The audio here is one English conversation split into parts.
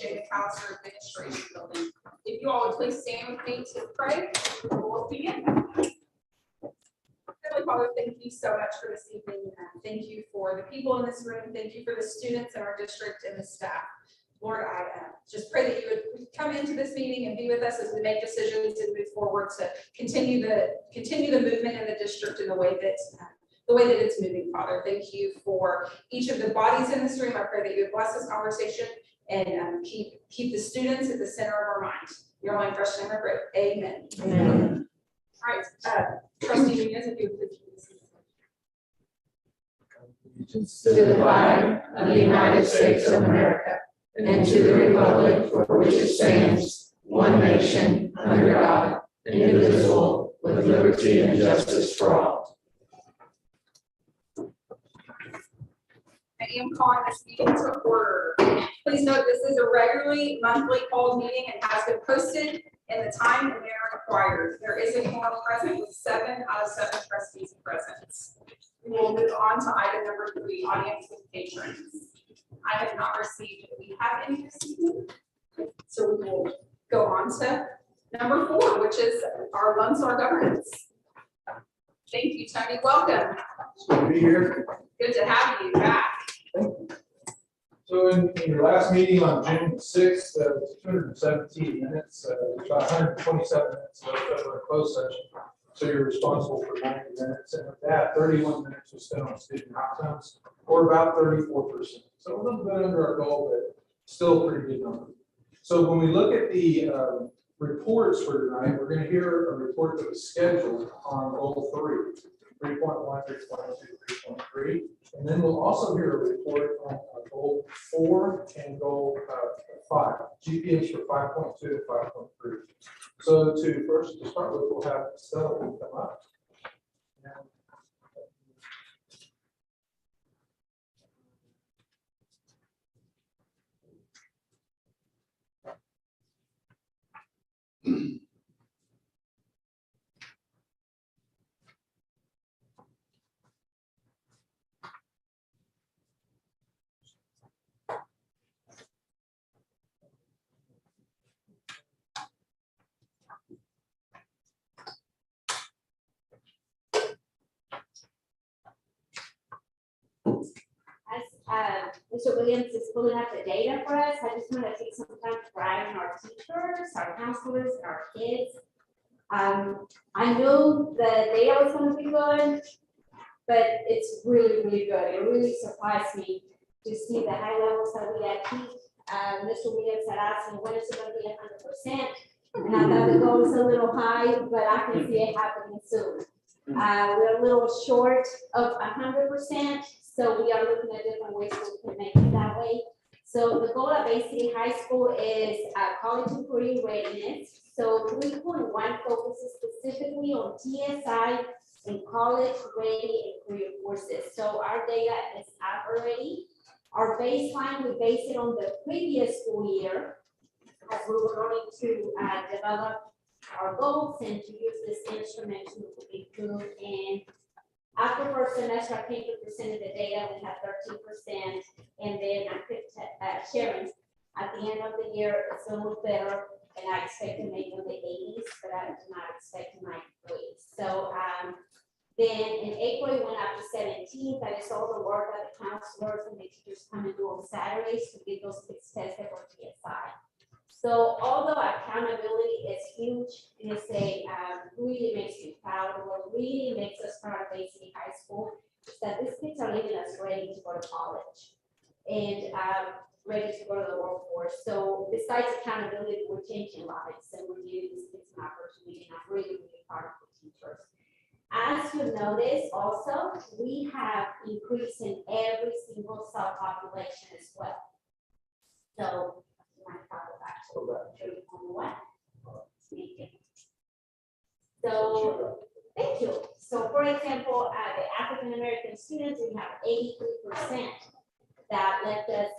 J. McAllister Administration Building. If you all would please stand with me to pray, we'll begin. Heavenly Father, thank you so much for this evening. Thank you for the people in this room. Thank you for the students in our district and the staff. Lord, I just pray that you would come into this meeting and be with us as we make decisions and move forward to continue the movement in the district in the way that it's moving, Father. Thank you for each of the bodies in this room. I pray that you would bless this conversation and keep the students at the center of our mind. Your only fresh name, I pray. Amen. Amen. All right, Trustee Nunez, if you would please. To the flag of the United States of America and to the republic for which it stands, one nation, under God, indivisible, with liberty and justice for all. I am calling this meeting to order. Please note this is a regularly monthly called meeting and has been posted in the time and manner required. There is a quorum present with 7 out of 7 trustees present. We will move on to item number 3, audience with patrons. I have not received, we have any this evening, so we will go on to number 4, which is our Lone Star governance. Thank you, Tony. Welcome. Good to be here. Good to have you back. So in your last meeting on June 6th, 217 minutes, about 127 minutes left over a closed session. So you're responsible for 90 minutes, and with that, 31 minutes was spent on student outcomes, or about 34%. So a little bit under our goal, but still a pretty good number. So when we look at the reports for tonight, we're going to hear a report that was scheduled on goal 3, 3.1, 3.2, 3.3, and then we'll also hear a report on goal 4 and goal 5, GPAs for 5.2 to 5.3. So to start with, we'll have Stella come up. Mr. Williams is pulling up the data for us. I just want to take some time to brag on our teachers, our counselors, and our kids. I knew the data was going to be good, but it's really, really good. It really surprised me to see the high levels that we achieved. Mr. Williams had asked me, when is it going to be 100%? And I thought the goal was a little high, but I can see it happening soon. We're a little short of 100%. So we are looking at different ways we can make it that way. So the goal of Bay City High School is college and career readiness. So 3.1 focuses specifically on TSI and college ready and career courses. So our data is out already. Our baseline, we base it on the previous school year as we were going to develop our goals and to use this instrument to include in. After first semester, I came to present the data, we had 13%, and then I picked sharing. At the end of the year, it's a little better, and I expect to make in the 80s, but I do not expect 93. So then in April, it went up to 17. That is all the work that the counselors and the teachers come and do on Saturdays to get those kids tested for TSI. So although accountability is huge, and it's really makes me proud, or what really makes us proud of Bay City High School, is that these kids are leaving us ready to go to college and ready to go to the workforce. So besides accountability, we're changing lives and we're giving these kids an opportunity, and I'm really, really proud of the teachers. As you notice, also, we have increase in every single cell population as well. So so, thank you. So, for example, the African American students, we have 83% that left us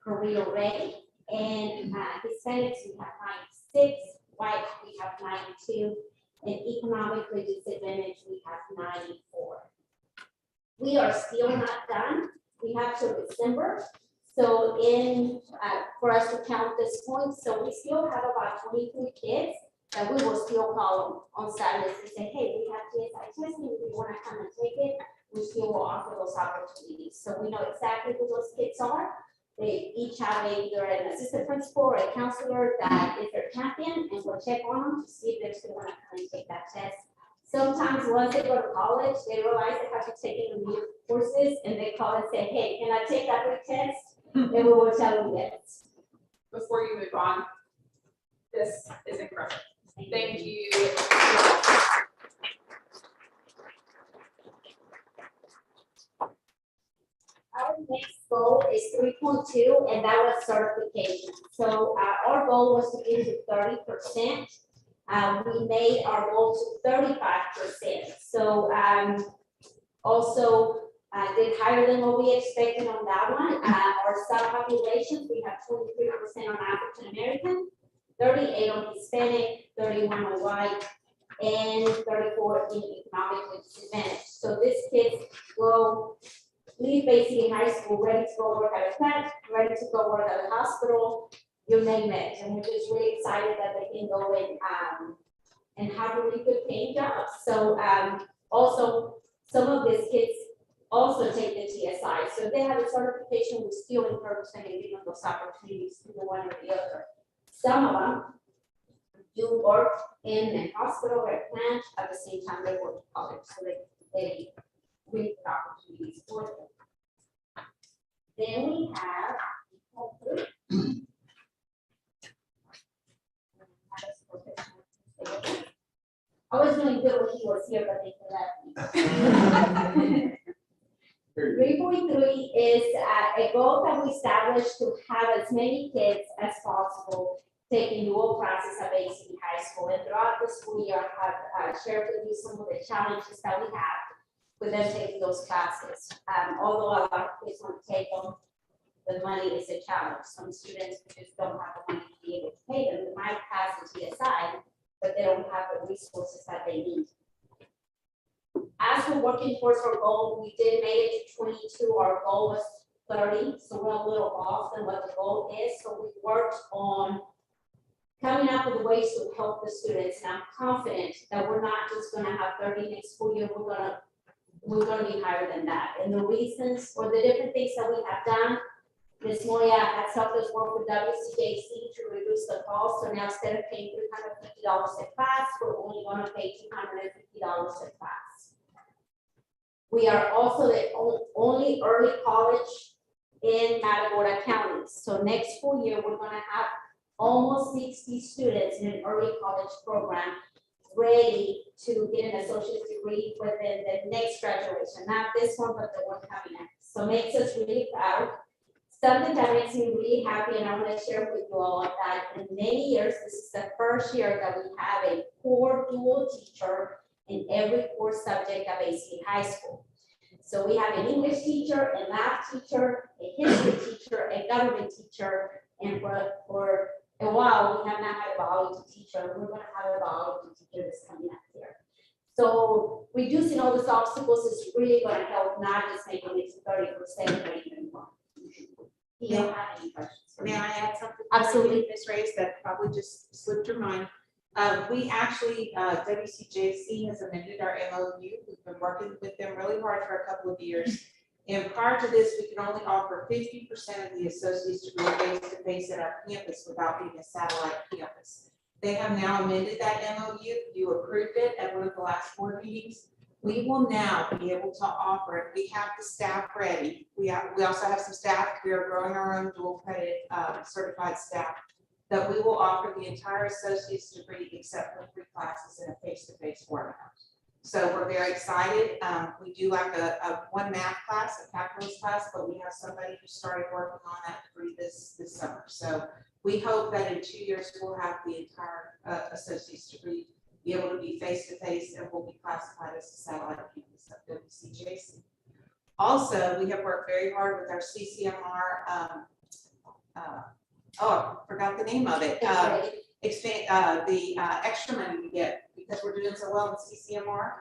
career ready, and Hispanics, we have 96, white, we have 92, and economically disadvantaged, we have 94. We are still not done. We have till December. So for us to count this point, so we still have about 23 kids that we will still call on Saturdays and say, hey, we have TSI testing, if you want to come and take it, we still will offer those opportunities. So we know exactly who those kids are. They each have either an assistant principal or a counselor that is their champion and will check on them to see if they're still want to come and take that test. Sometimes once they go to college, they realize they have to take intermediate courses and they call and say, hey, can I take that test? And we will tell them yes. Before you move on, this is incredible. Thank you. Our next goal is 3.2, and that was certification. So our goal was to get to 30%. We made our goal to 35%. So also did higher than what we expected on that one. Our subpopulations, we have 23% on African American, 38 on Hispanic, 31 on white, and 34 in economically disadvantaged. So these kids will leave basically high school ready to go work at a plant, ready to go work at a hospital, you name it. And we're just really excited that they can go and have really good paying jobs. So also some of these kids also take the TSI. So if they have a certification, we still encourage them and give them those opportunities to do one or the other. Some of them do work in a hospital or a plant at the same time they work in college. So they really good opportunities for them. Then we have I was doing good when he was here, but they left me. 3.3 is a goal that we established to have as many kids as possible taking dual classes at ACD High School. And throughout the school year, I have shared with you some of the challenges that we have with them taking those classes. Although a lot of kids want to take them, the money is a challenge. Some students just don't have the money to be able to pay them. They might pass the TSI, but they don't have the resources that they need. As we're working towards our goal, we did make it to 22. Our goal was 30, so we're a little off than what the goal is. So we worked on coming up with ways to help the students. And I'm confident that we're not just going to have 30 next school year. We're going to be higher than that. And the reasons or the different things that we have done, Ms. Moya has helped us work with WCJC to reduce the cost. So now instead of paying $350 a class, we're only going to pay $250 a class. We are also the only early college in Matagorda County. So next school year, we're going to have almost 60 students in an early college program ready to get an associate's degree within the next graduation. Not this one, but the one coming next. So makes us really proud. Something that makes me really happy, and I want to share with you all that in many years, this is the first year that we have a core dual teacher in every core subject at ACD High School. So we have an English teacher, a math teacher, a history teacher, a government teacher, and for a while, we have not had a biology teacher. We're going to have a biology teacher that's coming up here. So reducing all these obstacles is really going to help, not just making it to 30%, but even more. Do you have any questions? May I add something? Absolutely. Ms. Reyes, that probably just slipped your mind. We actually, WCJC has amended our MOU. We've been working with them really hard for a couple of years. And prior to this, we could only offer 50% of the associate's degree face-to-face at our campus without being a satellite campus. They have now amended that MOU. You approved it at one of the last board meetings. We will now be able to offer it. We have the staff ready. We also have some staff. We are growing our own dual credit certified staff that we will offer the entire associate's degree except for 3 classes in a face-to-face format. So we're very excited. We do like a one math class, a calculus class, but we have somebody who started working on that degree this summer. So we hope that in 2 years we'll have the entire associate's degree be able to be face-to-face and will be classified as a satellite campus at WCJC. Also, we have worked very hard with our CCMR. I forgot the name of it. Expand the extra money we get because we're doing so well in CCMR.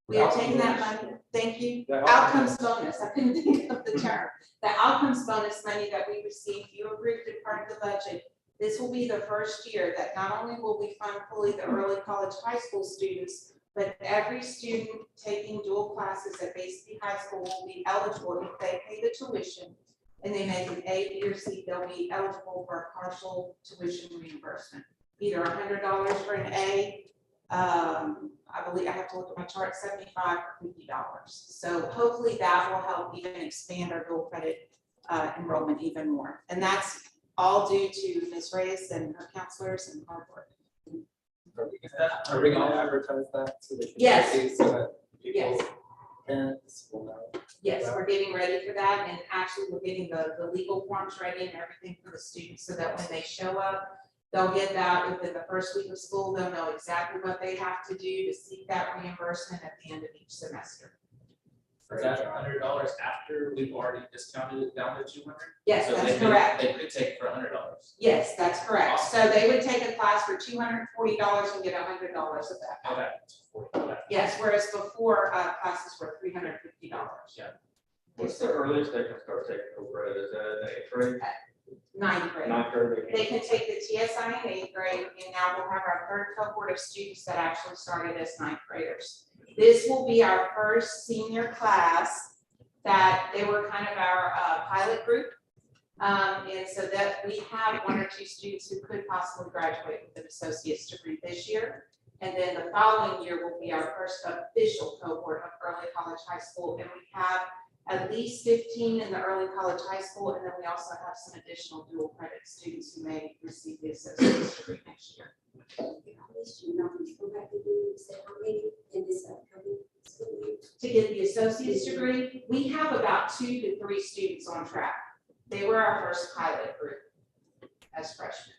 We are taking that money, thank you, outcomes bonus, I couldn't think of the term. The outcomes bonus money that we received, you approved it part of the budget. This will be the first year that not only will we fund fully the early college high school students, but every student taking dual classes at Bay City High School will be eligible if they pay the tuition and they make an A, B, or C, they'll be eligible for a partial tuition reimbursement. Either $100 for an A, I believe I have to look at my chart, $75 or $50. So hopefully that will help even expand our dual credit enrollment even more. And that's all due to Ms. Reyes and her counselors and hard work. Are we gonna advertise that so they can Yes. see so that people, Yes. parents will know? Yes, we're getting ready for that, and actually, we're getting the legal forms ready and everything for the students, so that when they show up, they'll get that within the first week of school, they'll know exactly what they have to do to seek that reimbursement at the end of each semester. Is that $100 after we've already discounted it down to 200? Yes, So that's they could- correct. They could take for $100. Yes, that's correct. So they would take a class for $240 and get $100 of that. Okay. Yes, whereas before, classes were $350. Yeah. What's the earliest they can start taking co-credit? Is that in eighth grade? Ninth grade. Ninth grade? They can take the TSI in eighth grade, and now we'll have our third cohort of students that actually started as ninth graders. This will be our first senior class that they were kind of our pilot group. And so that we have one or two students who could possibly graduate with an associate's degree this year. And then the following year will be our first official cohort of early college high school. And we have at least 15 in the early college high school. And then we also have some additional dual credit students who may receive the associate's degree next year. To get the associate's degree, we have about 2 to 3 students on track. They were our first pilot group as freshmen.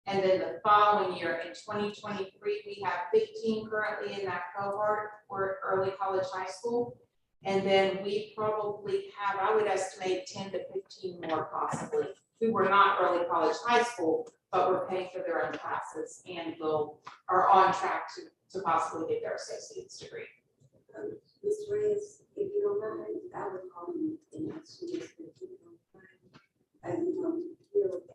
And then the following year, in 2023, we have 15 currently in that cohort for early college high school. And then we probably have, I would estimate 10 to 15 more possibly, who were not early college high school, but were paying for their own classes and are on track to possibly get their associate's degree. Ms. Reyes, if you don't mind, I would call you and ask you just to keep on fine. And, here with the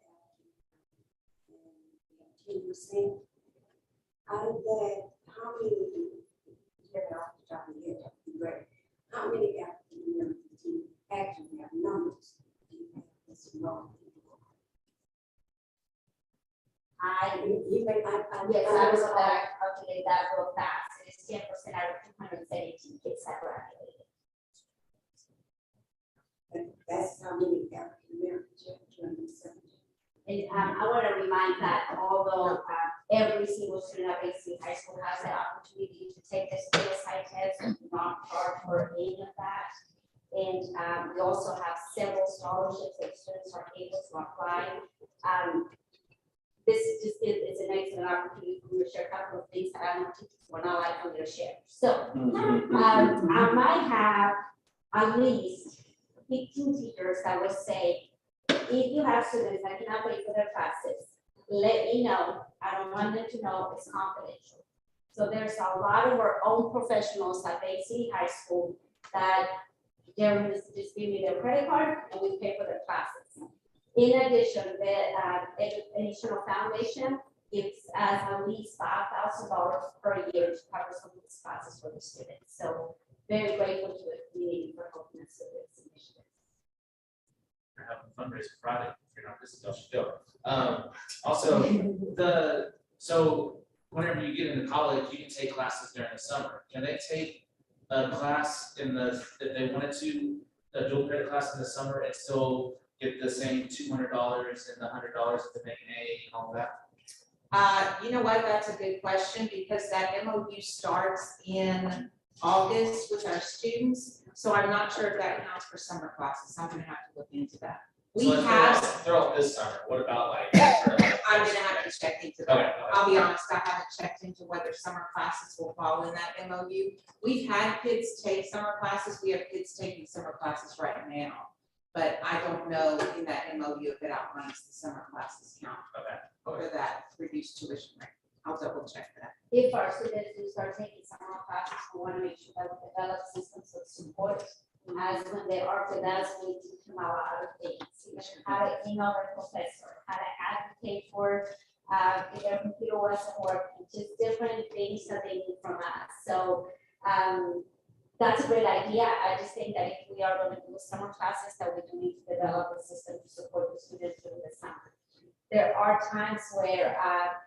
10%. Out of that, how many, get it off the top of your head, that would be great. How many African Americans do you actually have numbers? Do you have this wrong? Yes, I was about to calculate that real fast. It is 10% out of 217 kids that graduated. And that's how many African Americans you have, 217. And I want to remind that although every single student at Bay City High School has the opportunity to take this PSI test, we not charge for any of that. And we also have several scholarships that students are able to apply. This just is an excellent opportunity for me to share a couple of things that I know teachers will not like for their share. So I might have at least 15 teachers that would say, if you have students that cannot pay for their classes, let me know. I don't want them to know it's confidential. So there's a lot of our own professionals at Bay City High School that they're just give me their credit card and we pay for their classes. In addition, the Educational Foundation gives us at least $5,000 per year to cover some of these classes for the students. So very grateful to the community for helping us with this initiative. We're having a fundraiser Friday. If you're not busy, y'all should go. Also, so whenever you get into college, you can take classes during the summer. Can they take a class if they wanted to, a dual credit class in the summer and still get the same $200 and the $100 if they make an A and all that? You know what, that's a good question, because that MOU starts in August with our students. So I'm not sure if that counts for summer classes. I'm gonna have to look into that. We So if have, they're all this summer, what about after, I'm gonna have to check into that. Okay. I'll be honest, I haven't checked into whether summer classes will fall in that MOU. We've had kids take summer classes. We have kids taking summer classes right now. But I don't know in that MOU if it outlines the summer classes count or that reduced tuition rate. I'll double check that. If our students do start taking summer classes for want to make sure that we develop systems of support. As when they are with us, we teach them a lot of things, you know, how to email their professor, how to advocate for, if their computer wasn't working, just different things that they need from us. So, that's a great idea. I just think that if we are going to do summer classes, that we do need to develop a system to support the students during the summer. There are times where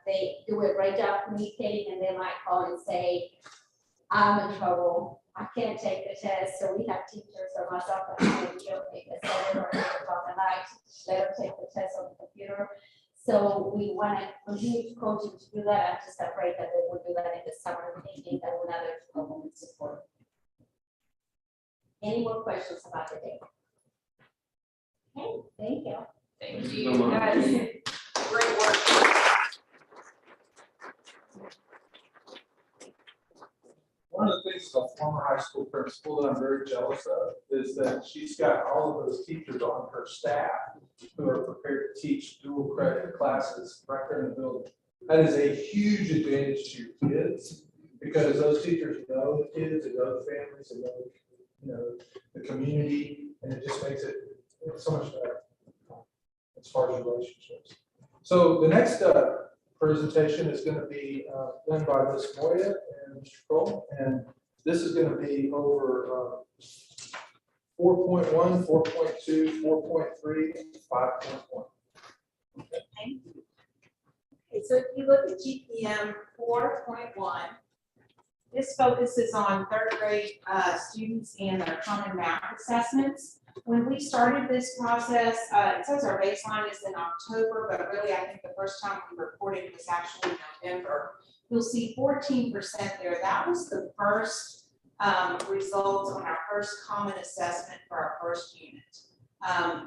they do a great job communicating and they might call and say, I'm in trouble, I can't take the test. So we have teachers or myself that say, okay, the 7 or 8 o'clock at night, let them take the test on the computer. So we want to continue to coach them to do that. I'm just afraid that they will do that in the summer, thinking that we're not there to help them with support. Any more questions about the data? Okay, thank you. Thank you. you, guys. Great work. One of the things as a former high school principal that I'm very jealous of is that she's got all of those teachers on her staff who are prepared to teach dual credit classes right there in the building. That is a huge advantage to your kids because those teachers know the kids, they know the families, they know, you know, the community, and it just makes it so much better as far as relationships. So the next presentation is going to be done by Ms. Moya and Mr. Cole, and this is going to be over 4.1, 4.2, 4.3, 5.1. Okay, so if you look at GPM 4.1, this focuses on third grade students and their common math assessments. When we started this process, it says our baseline is in October, but really I think the first time we reported was actually November. You'll see 14% there. That was the first result on our first common assessment for our first unit.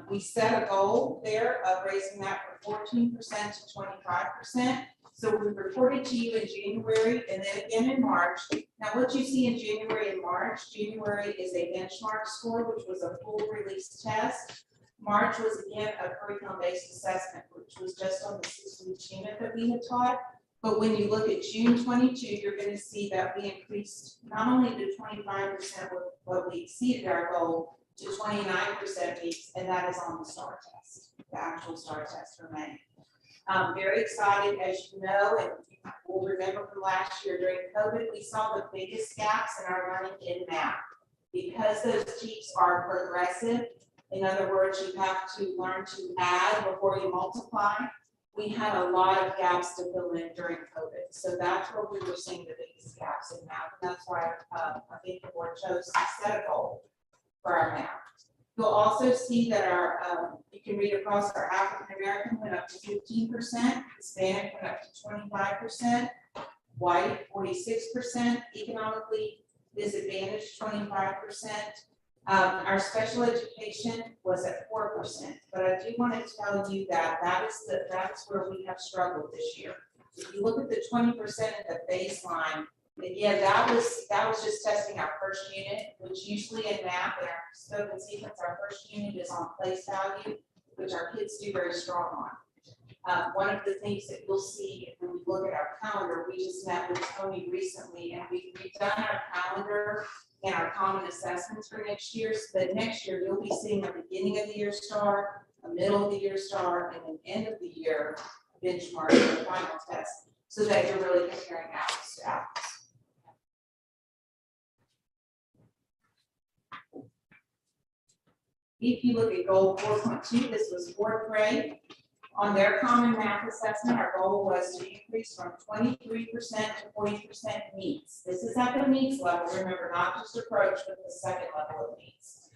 We set a goal there of raising that from 14% to 25%. So we reported to you in January and then again in March. Now what you see in January and March, January is a benchmark score, which was a full release test. March was again a curriculum-based assessment, which was just on the 6-week unit that we had taught. But when you look at June 22, you're going to see that we increased not only to 25% what we exceeded our goal to 29% weeks, and that is on the STAR test, the actual STAR test for May. I'm very excited, as you know, and you will remember from last year during COVID, we saw the biggest gaps in our learning in math. Because those teams are progressive, in other words, you have to learn to add before you multiply. We had a lot of gaps to fill in during COVID. So that's where we were seeing the biggest gaps in math. And that's why I think the board chose to set a goal for our math. You'll also see that our, you can read across, our African American went up to 15%, Hispanic went up to 25%, white 46%, economically disadvantaged 25%. Our special education was at 4%, but I do want to tell you that that's where we have struggled this year. If you look at the 20% of the baseline, again, that was just testing our first unit, which usually in math and our scope and sequence, our first unit is on place value, which our kids do very strong on. One of the things that you'll see when we look at our calendar, we just met with Tony recently, and we've done our calendar and our common assessments for next year, so that next year you'll be seeing a beginning of the year star, a middle of the year star, and an end of the year benchmark for the final test, so that you're really comparing apples to apples. If you look at goal 4.2, this was 4th grade. On their common math assessment, our goal was to increase from 23% to 40% meets. This is at the meets level, remember, not just approach, but the second level of meets.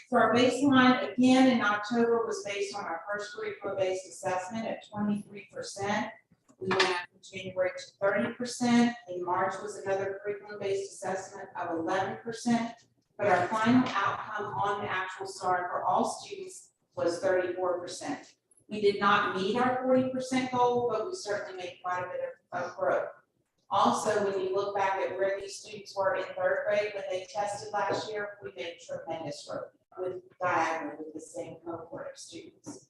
So our baseline, again, in October was based on our first curriculum-based assessment at 23%. We went out in January to 30%. In March was another curriculum-based assessment of 11%. But our final outcome on the actual STAR for all students was 34%. We did not meet our 40% goal, but we certainly made quite a bit of growth. Also, when you look back at where these students were in 3rd grade when they tested last year, we made tremendous growth with diagonally with the same cohort of students.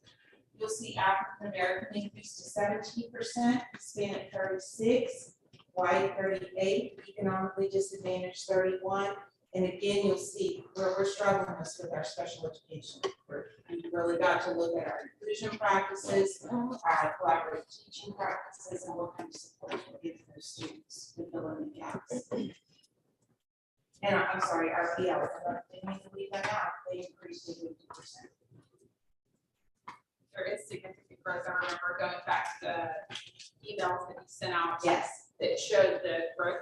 You'll see African American increased to 17%, Hispanic 36%, white 38, economically disadvantaged 31. And again, you'll see where we're struggling with our special education. We've really got to look at our inclusion practices, our collaborative teaching practices, and what kind of support we're giving those students to fill in the gaps. And I'm sorry, our PL, I didn't mean to leave that out, they increased to 50%. There is significant growth. I remember going back to the emails that you sent out. Yes. That showed the growth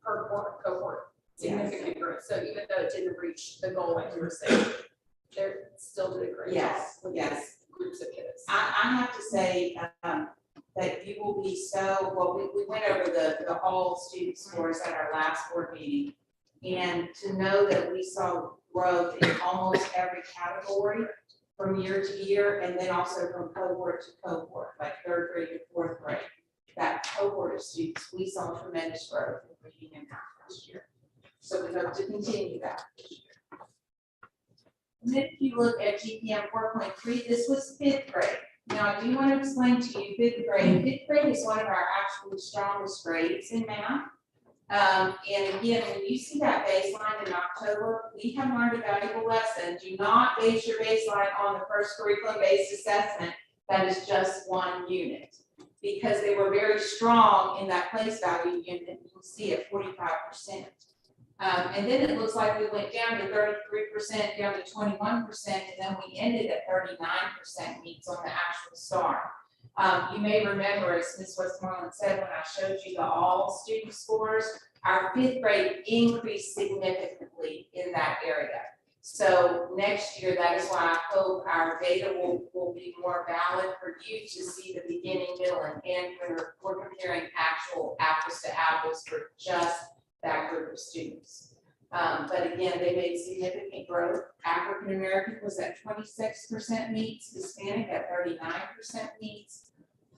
per cohort, significant growth. So even though it didn't reach the goal, like you were saying, they're still did a great job Yes, with yes. these groups of kids. I have to say, that you will be so, well, we went over the all student scores at our last board meeting. And to know that we saw growth in almost every category from year to year, and then also from cohort to cohort, like third grade to fourth grade. That cohort of students, we saw tremendous growth in reading and math last year. So we hope to continue that this year. And then if you look at GPM 4.3, this was fifth grade. Now, I do want to explain to you fifth grade. Fifth grade is one of our actually strongest grades in math. And again, when you see that baseline in October, we have learned a valuable lesson. Do not base your baseline on the first curriculum-based assessment. That is just one unit. Because they were very strong in that place value unit, you can see at 45%. And then it looks like we went down to 33%, down to 21%, and then we ended at 39% meets on the actual STAR. You may remember, as Ms. Westmoreland said, when I showed you the all student scores, our fifth grade increased significantly in that area. So next year, that is why I hope our data will be more valid for you to see the beginning, middle, and end when we're comparing actual apples to apples for just that group of students. But again, they made significant growth. African American was at 26% meets, Hispanic at 39% meets,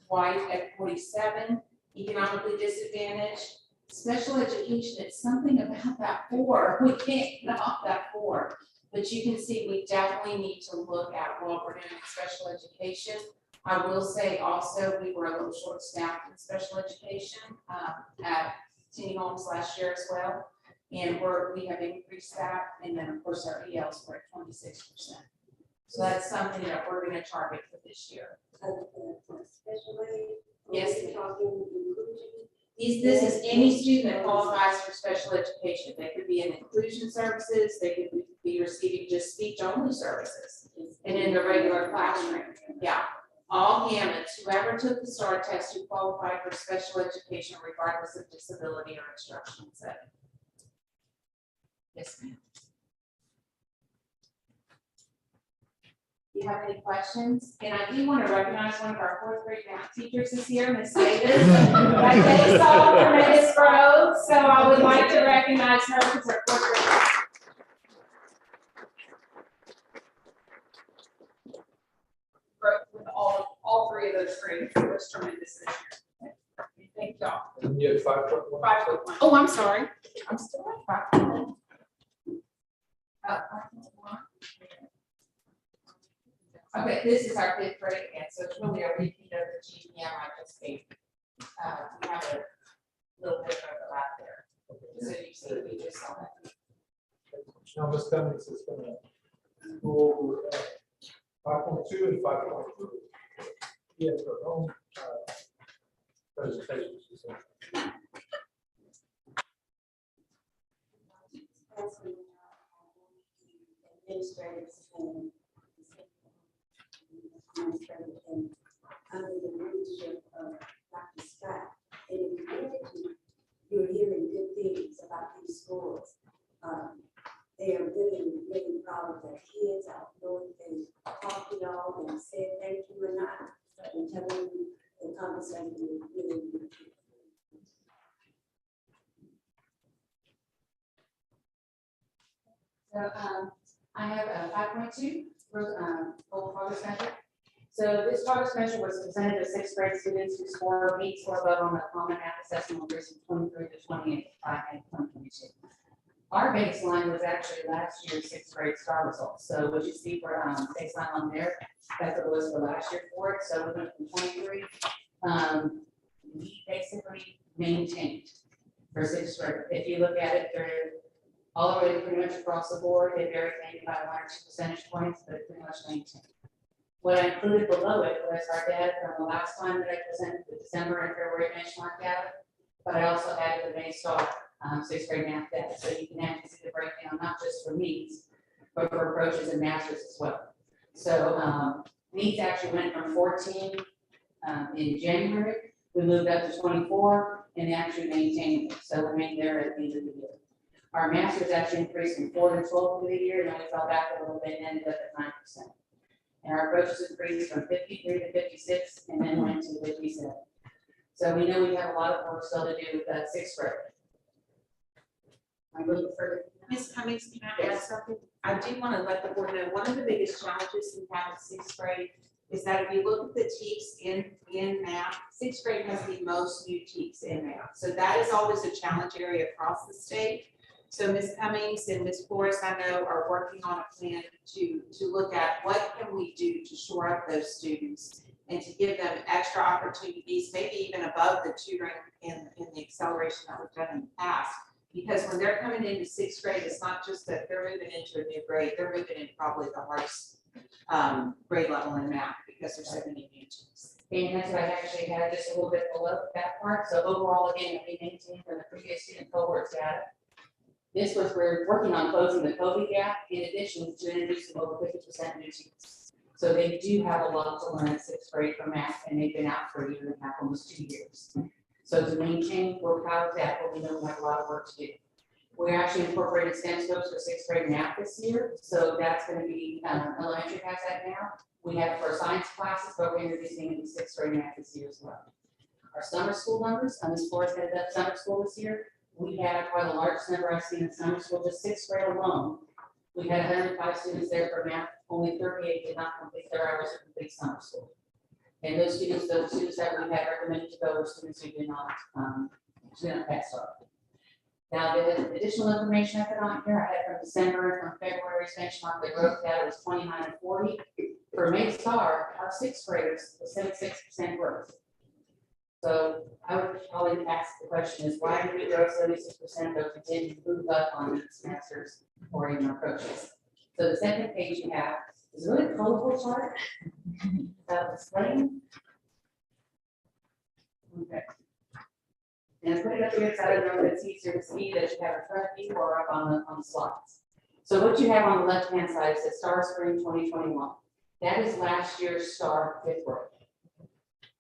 white at 47%, economically disadvantaged. Special education, it's something about that 4. We can't get off that 4. But you can see we definitely need to look at what we're doing in special education. I will say also, we were a little short staffed in special education at Teeny Homes last year as well. And we have increased that. And then of course our ELs were at 26%. So that's something that we're going to target for this year. Especially. Yes. Talking inclusion. This is any student that qualifies for special education. They could be in inclusion services, they could be receiving just speech only services. And in the regular classroom, yeah. All gamuts, whoever took the STAR test who qualified for special education regardless of disability or instructional setting. Yes, ma'am. Do you have any questions? And I do want to recognize one of our fourth grade math teachers is here, Ms. Davis. That they saw tremendous growth, so I would like to recognize her because her fourth grade. Growth with all three of those grades was tremendous this year. Thank y'all. And you had 5.1. 5.1. Oh, I'm sorry. I'm still at 5.1. 5.1. Okay, this is our fifth grade again, so it's really a repeat of the GPM I just gave. We have a little bit of overlap there. So you see, we just saw that. Now, Ms. Cummings is gonna go over 5.2 and 5.3. Yes, her own presentation. And under the leadership of Dr. Scott, and in community, you're hearing good things about these schools. They are really, really proud of their kids. I don't know if they talked to y'all and said thank you or not, and telling you the conversation is really, really good. So I have a 5.2 goal progress measure. So this progress measure was presented to sixth grade students who score 8 or above on the Common Math Assessment increase from 23 to 28 by 2022. Our baseline was actually last year's sixth grade STAR results. So what you see for baseline on there, that's what it was for last year for it. So we went from 23. We basically maintained for sixth grade. If you look at it through all the way pretty much across the board, it varies maybe by 1 or 2 percentage points, but it pretty much maintained. What I included below it was our data from the last time that I presented the December and February benchmark data, but I also added the May Star sixth grade math data, so you can actually see the breakdown, not just for needs, but for approaches and masters as well. So needs actually went from 14 in January, we moved up to 24, and they actually maintained it, so remained there at the end of the year. Our masters actually increased from 4 to 12 for the year, and then we fell back a little bit and ended up at 9%. And our approaches increased from 53 to 56, and then went to 57. So we know we have a lot of work still to do with that sixth grade. I'm looking for. Ms. Cummings, can I add something? I do want to let the board know, one of the biggest challenges we have in sixth grade is that if you look at the TEKS in math, sixth grade has the most new TEKS in math. So that is always a challenge area across the state. So Ms. Cummings and Ms. Flores, I know, are working on a plan to look at what can we do to shore up those students and to give them extra opportunities, maybe even above the tutoring in the acceleration that we've done in the past. Because when they're coming into sixth grade, it's not just that they're moving into a new grade, they're moving in probably the hardest grade level in math because there's so many new teams. And that's what I actually had just a little bit below that part. So overall, again, we maintained from the previous student cohorts data. This was, we're working on closing the COVID gap in addition to introducing over 50% new teams. So they do have a lot to learn in sixth grade for math, and they've been out for a year and a half, almost 2 years. So to maintain, we're proud of that, but we know we have a lot of work to do. We actually incorporated STEM scopes for sixth grade math this year, so that's going to be elementary has that now. We have for science classes, but we're introducing it in sixth grade math this year as well. Our summer school numbers, Ms. Flores headed up summer school this year. We had probably the largest number I've seen in summer school, just sixth grade alone. We had 105 students there for math, only 38 did not complete their hours to complete summer school. And those students that we had recommended to go were students who did not pass on. Now, the additional information I put on here, I had from December and from February's benchmark, the growth data was 29 and 40. For May Star, our sixth graders was 76% growth. So I would probably ask the question is, why did we grow 76% though we didn't move up on these masters or even approaches? So the second page you have is a really colorful chart about displaying. Okay. And I put it up here because I don't know if it's easier to see that you have in front of you or up on the slides. So what you have on the left-hand side is Star Spring 2021. That is last year's Star fifth grade.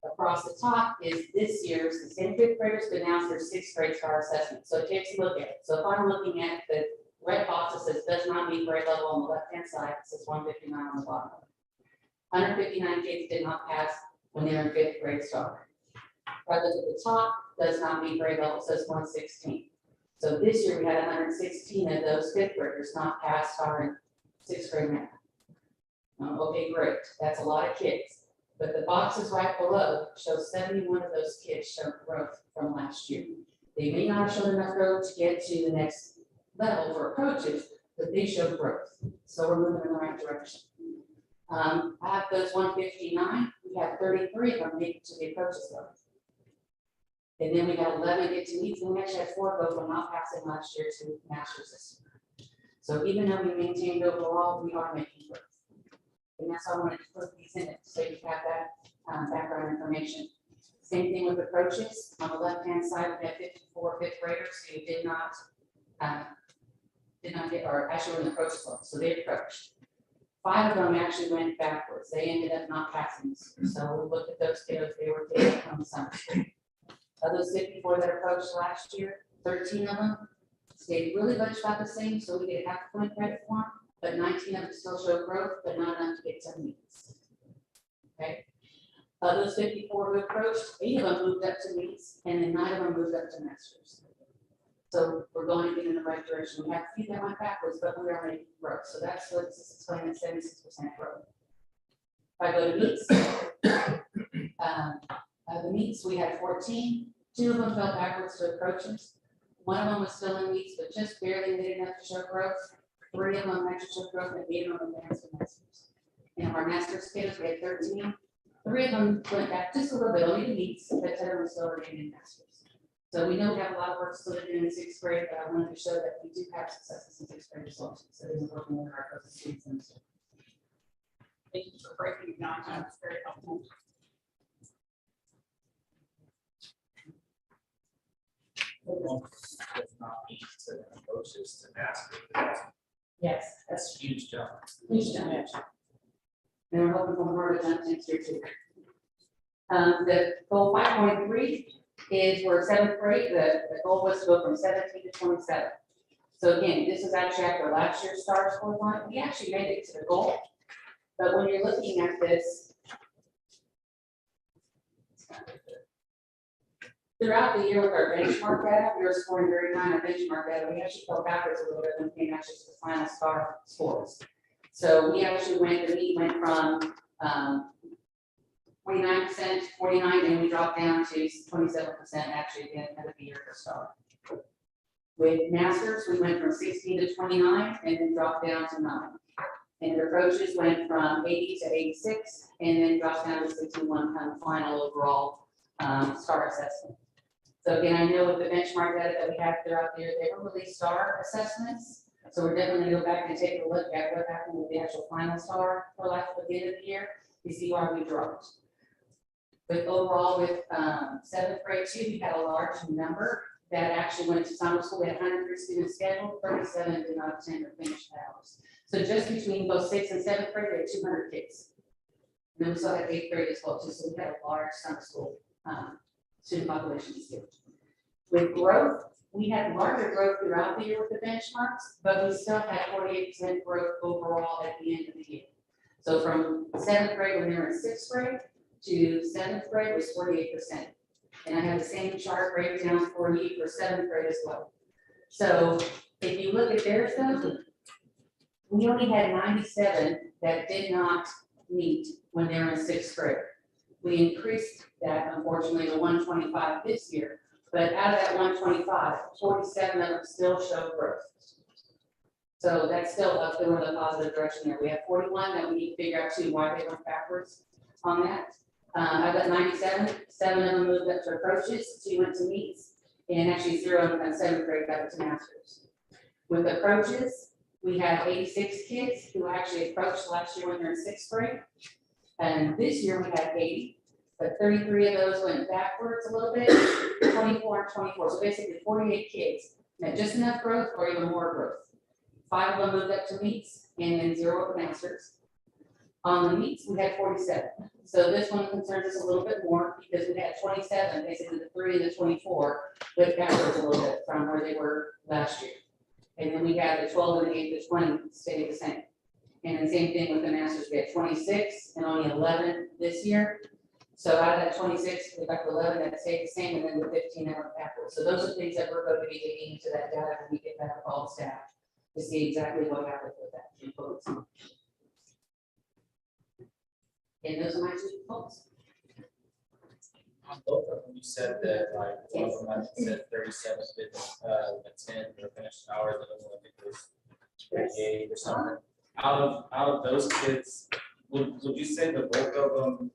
Across the top is this year's, the same fifth graders, but now their sixth grade Star assessment. So it takes a look at it. So if I'm looking at the red box that says does not meet grade level on the left-hand side, it says 159 on the bottom. 159 kids did not pass when they were in fifth grade Star. If I look at the top, does not meet grade level, says 116. So this year we had 116 of those fifth graders not pass Star in sixth grade math. Okay, great. That's a lot of kids. But the boxes right below show 71 of those kids show growth from last year. They may not have shown enough growth to get to the next level for approaches, but they show growth. So we're moving in the right direction. I have those 159, we have 33 of them make it to the approaches level. And then we got 11 get to needs, and we actually had 4 of those were not passing last year to masters this year. So even though we maintained overall, we are making growth. And that's why I wanted to put these in it, so you have that background information. Same thing with approaches. On the left-hand side, we have 54 fifth graders who did not get, or actually were in the approaches level, so they approached. 5 of them actually went backwards. They ended up not passing this year. So we looked at those kiddos, they were taken from the summer school. Of those 54 that approached last year, 13 of them stayed really much about the same, so we get half a point credit for them. But 19 of them still show growth, but not enough to get to meets. Okay. Of those 54 who approached, 8 of them moved up to meets, and then 9 of them moved up to masters. So we're going in the right direction. We have a few that went backwards, but we are making growth. So that's what this is explaining at 76% growth. If I go to meets, the meets we had 14. 2 of them fell backwards to approaches. 1 of them was still in meets, but just barely made enough to show growth. 3 of them actually showed growth, and 8 of them advanced to masters. And our masters kids, we had 13. 3 of them went back just a little bit, only to meets, but 10 of them still remained in masters. So we know we have a lot of work still to do in sixth grade, but I wanted to show that we do have successes in sixth grade as well. So they've been working with our students and so. Thank you for breaking it down, that's very helpful. It's not easy to approaches to ask. That's Yes, a huge jump. huge damage. And we're hoping for more of that next year too. The goal 5.3 is for seventh grade, the goal was to go from 17 to 27. So again, this is actually after last year's star score line, we actually made it to the goal. But when you're looking at this, throughout the year with our benchmark data, we were scoring very high on our benchmark data. We actually fell backwards a little bit when we came actually to the final star scores. So we actually the mean went from 49% to 49, and we dropped down to 27% actually again at the year for star. With masters, we went from 16 to 29 and then dropped down to 9. And the approaches went from 80 to 86 and then dropped down to 61 kind of final overall star assessment. So again, I know with the benchmark data that we have throughout the year, they were really star assessments. So we're definitely gonna go back and take a look at what happened with the actual final star for life at the end of the year to see why we dropped. But overall with seventh grade too, we had a large number that actually went to summer school. We had 103 students scheduled, 37 did not attend or finish the hours. So just between both sixth and seventh grade, we had 200 kids. And then we still had eighth grade as well too, so we had a large summer school student population too. With growth, we had larger growth throughout the year with the benchmarks, but we still had 48% growth overall at the end of the year. So from seventh grade when they were in sixth grade to seventh grade was 48%. And I have the same chart breakdown for you for seventh grade as well. So if you look at their stuff, we only had 97 that did not meet when they were in sixth grade. We increased that unfortunately to 125 this year, but out of that 125, 47 of them still show growth. So that's still up there in the positive direction there. We have 41 that we need to figure out too why they went backwards on that. I've got 97, 7 of them moved up to approaches, 2 went to meets, and actually 0 in seventh grade got to masters. With approaches, we have 86 kids who actually approached last year when they're in sixth grade. And this year we had 80, but 33 of those went backwards a little bit, 24 and 24. So basically 48 kids had just enough growth or even more growth. 5 of them moved up to meets and then 0 at masters. On the meets, we had 47. So this one concerns us a little bit more because we had 27, basically the 3 and the 24 went backwards a little bit from where they were last year. And then we had the 12 and the 8 to 20 stayed the same. And the same thing with the masters, we had 26 and only 11 this year. So out of that 26, we got the 11 that stayed the same, and then the 15 that went backwards. So those are things that we're going to be digging into that data when we get back with all the staff to see exactly what happened with that. And those are my 2 points. On both of them, you said that like one of them I said 37 didn't attend or finish hours, the other one I think was 38 or something. Out of those kids, would you say the bulk of them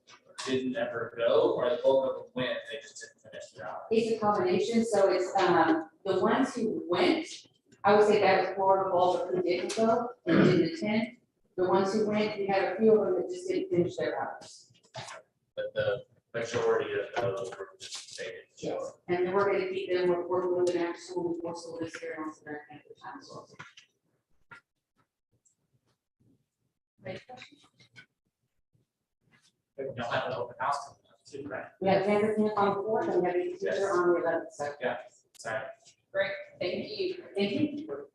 didn't ever go, or the bulk of them went, they just didn't finish their hours? It's a combination, so it's the ones who went, I would say that was more of a bulk of who didn't go and didn't attend. The ones who went, we had a few of them that just didn't finish their hours. But the majority of those were just they didn't show up. And then we're gonna keep them, we're moving after school, before school this year, and also during the time as well. Any questions? Y'all have an open house coming up too, right? We have Kansas Camp on the 4th, and we have a Yes. teacher on the 11th, so. Yeah, sorry. Great, thank you. Thank you.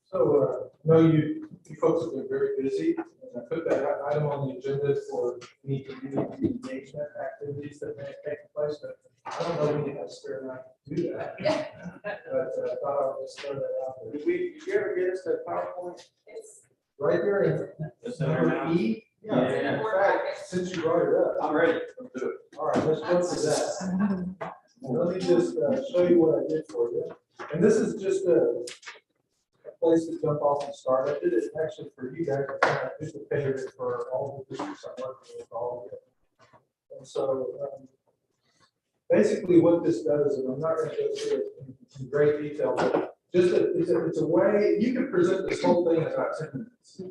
So, no, you folks have been very busy, and I put that item on the agenda for any community engagement activities that may have taken place, but I don't know when you have spare night to do that. But I thought I would just throw that out there. Did you ever get us that PowerPoint? It's Right there in It's in there now. E. Yeah. In fact, since you brought it up, I'm ready. Let's do it. all right, let's go to that. Let me just show you what I did for you. And this is just place to jump off and start. I did it actually for you guys, I kind of duplicated it for all the districts I'm working with, all of you. And so, basically what this does, and I'm not going to go through it in great detail, but just it's a way, you can present this whole thing in about 10 minutes.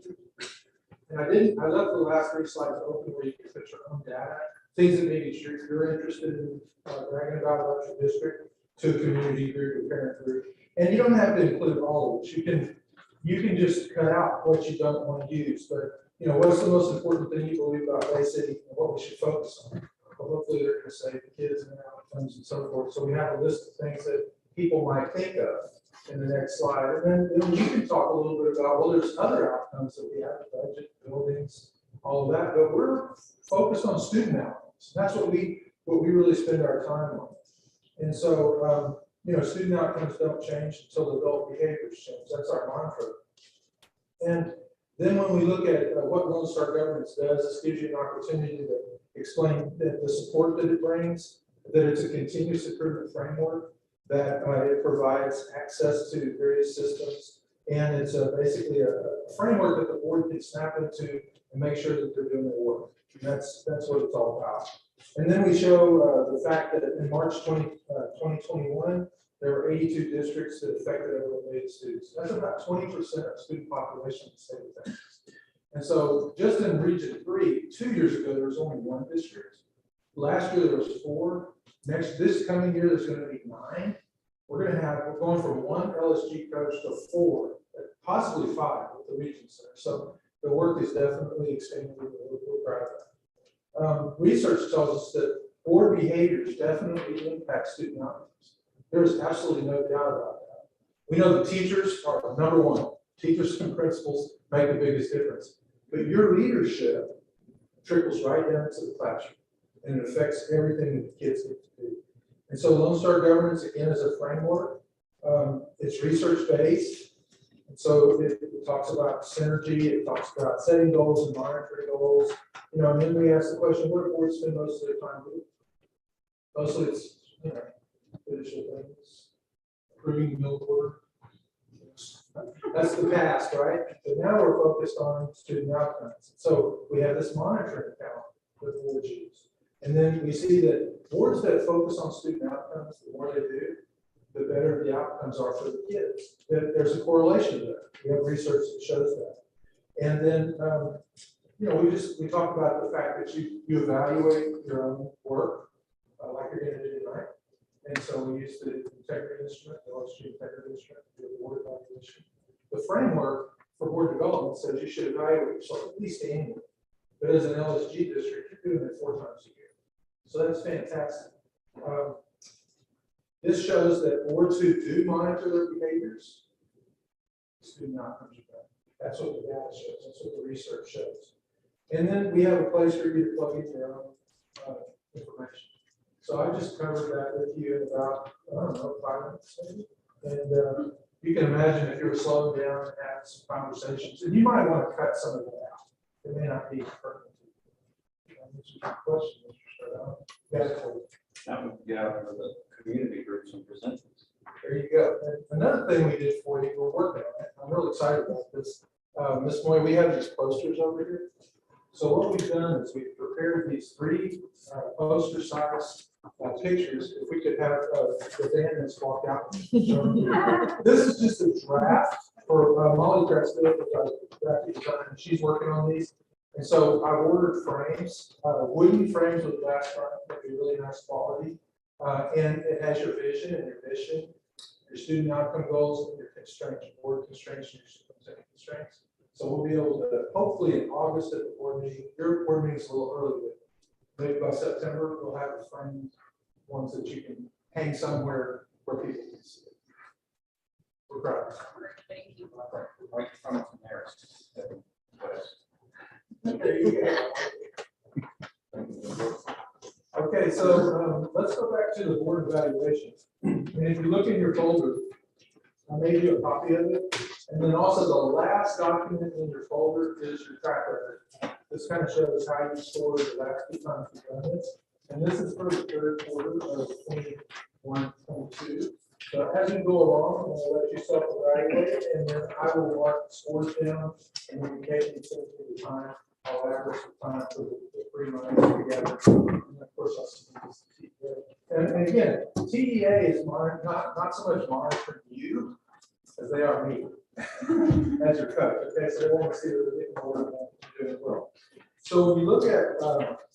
And I left the last 3 slides open where you can put your own data, things that maybe you're interested in bragging about your district, to a community group, a parent group. And you don't have to include all of it. You can just cut out what you don't want to use. But you know, what's the most important thing you believe about Bay City and what we should focus on? Well, hopefully they're going to say the kids and their outcomes and so forth. So we have a list of things that people might think of in the next slide. And then you can talk a little bit about, well, there's other outcomes that we have, the budget, buildings, all of that, but we're focused on student outcomes. That's what we really spend our time on. And so, you know, student outcomes don't change until adult behaviors change. That's our mantra. And then when we look at what Lone Star Governance does, this gives you an opportunity to explain the support that it brings, that it's a continuous improvement framework, that it provides access to various systems, and it's basically a framework that the board can snap into and make sure that they're doing their work. And that's what it's all about. And then we show the fact that in March 2021, there were 82 districts that affected over 1 million students. That's about 20% of student population in the state of Texas. And so just in Region 3, 2 years ago, there was only 1 district. Last year, there was 4. This coming year, there's going to be 9. We're going from 1 LSG coach to 4, possibly 5 with the Region Center. So the work is definitely expanding. We're proud of that. Research tells us that board behaviors definitely impact student outcomes. There's absolutely no doubt about that. We know the teachers are number 1. Teachers and principals make the biggest difference. But your leadership trickles right down to the classroom, and it affects everything that the kids get to do. And so Lone Star Governance, again, is a framework. It's research-based. And so it talks about synergy. It talks about setting goals and monitoring goals. You know, and then we ask the question, what do boards spend most of their time doing? Mostly it's, you know, traditional things, approving the mill order. That's the past, right? But now we're focused on student outcomes. So we have this monitoring account that boards use. And then we see that boards that focus on student outcomes, the more they do, the better the outcomes are for the kids. There's a correlation there. We have research that shows that. And then, you know, we talk about the fact that you evaluate your own work, like you're going to do tonight. And so we use the integrity instrument, the LSG integrity instrument, to do a board evaluation. The framework for board development says you should evaluate yourself at least annually. But as an LSG district, you're doing it 4 times a year. So that's fantastic. This shows that boards who do monitor their behaviors, student outcomes are better. That's what the data shows. That's what the research shows. And then we have a place for you to plug in your own information. So I just covered that with you in about, I don't know, 5 minutes maybe. And you can imagine if you were slowing down and have some conversations, and you might want to cut some of that out. It may not be perfect. Question, Mr. Shadowell. That would get out of the community groups and present this. There you go. And another thing we did for you, we're working on it. I'm really excited about this. Ms. Moy, we have these posters over here. So what we've done is we've prepared these 3 poster size pictures. If we could have the band that's walked out. This is just a draft for Molly Creston, and she's working on these. And so I've ordered frames, wooden frames with glass front, that'd be really nice quality. And it has your vision and your mission, your student outcome goals, and your constraints, your board constraints, and your superintendent constraints. So we'll be able to, hopefully in August at the board meeting, your board meeting is a little early, but maybe by September, we'll have the framed ones that you can hang somewhere where people can see it. We're proud. Thank you. Right from there. There you go. Okay, so let's go back to the board evaluation. And if you look in your folder, I made you a copy of it. And then also the last document in your folder is your track record. This kind of shows how you scored the last 2 times you've done this. And this is for the 3rd quarter of 21-22. So as you go along, we'll let you self-evaluate, and then I will mark the scores down, and when you take it to the time, I'll average the time for the 3 months together. And of course, I'll see this TEA. And again, TEA is not so much monitoring you as they are me as your coach. Okay, so they want to see that they're getting more and doing well. So when you look at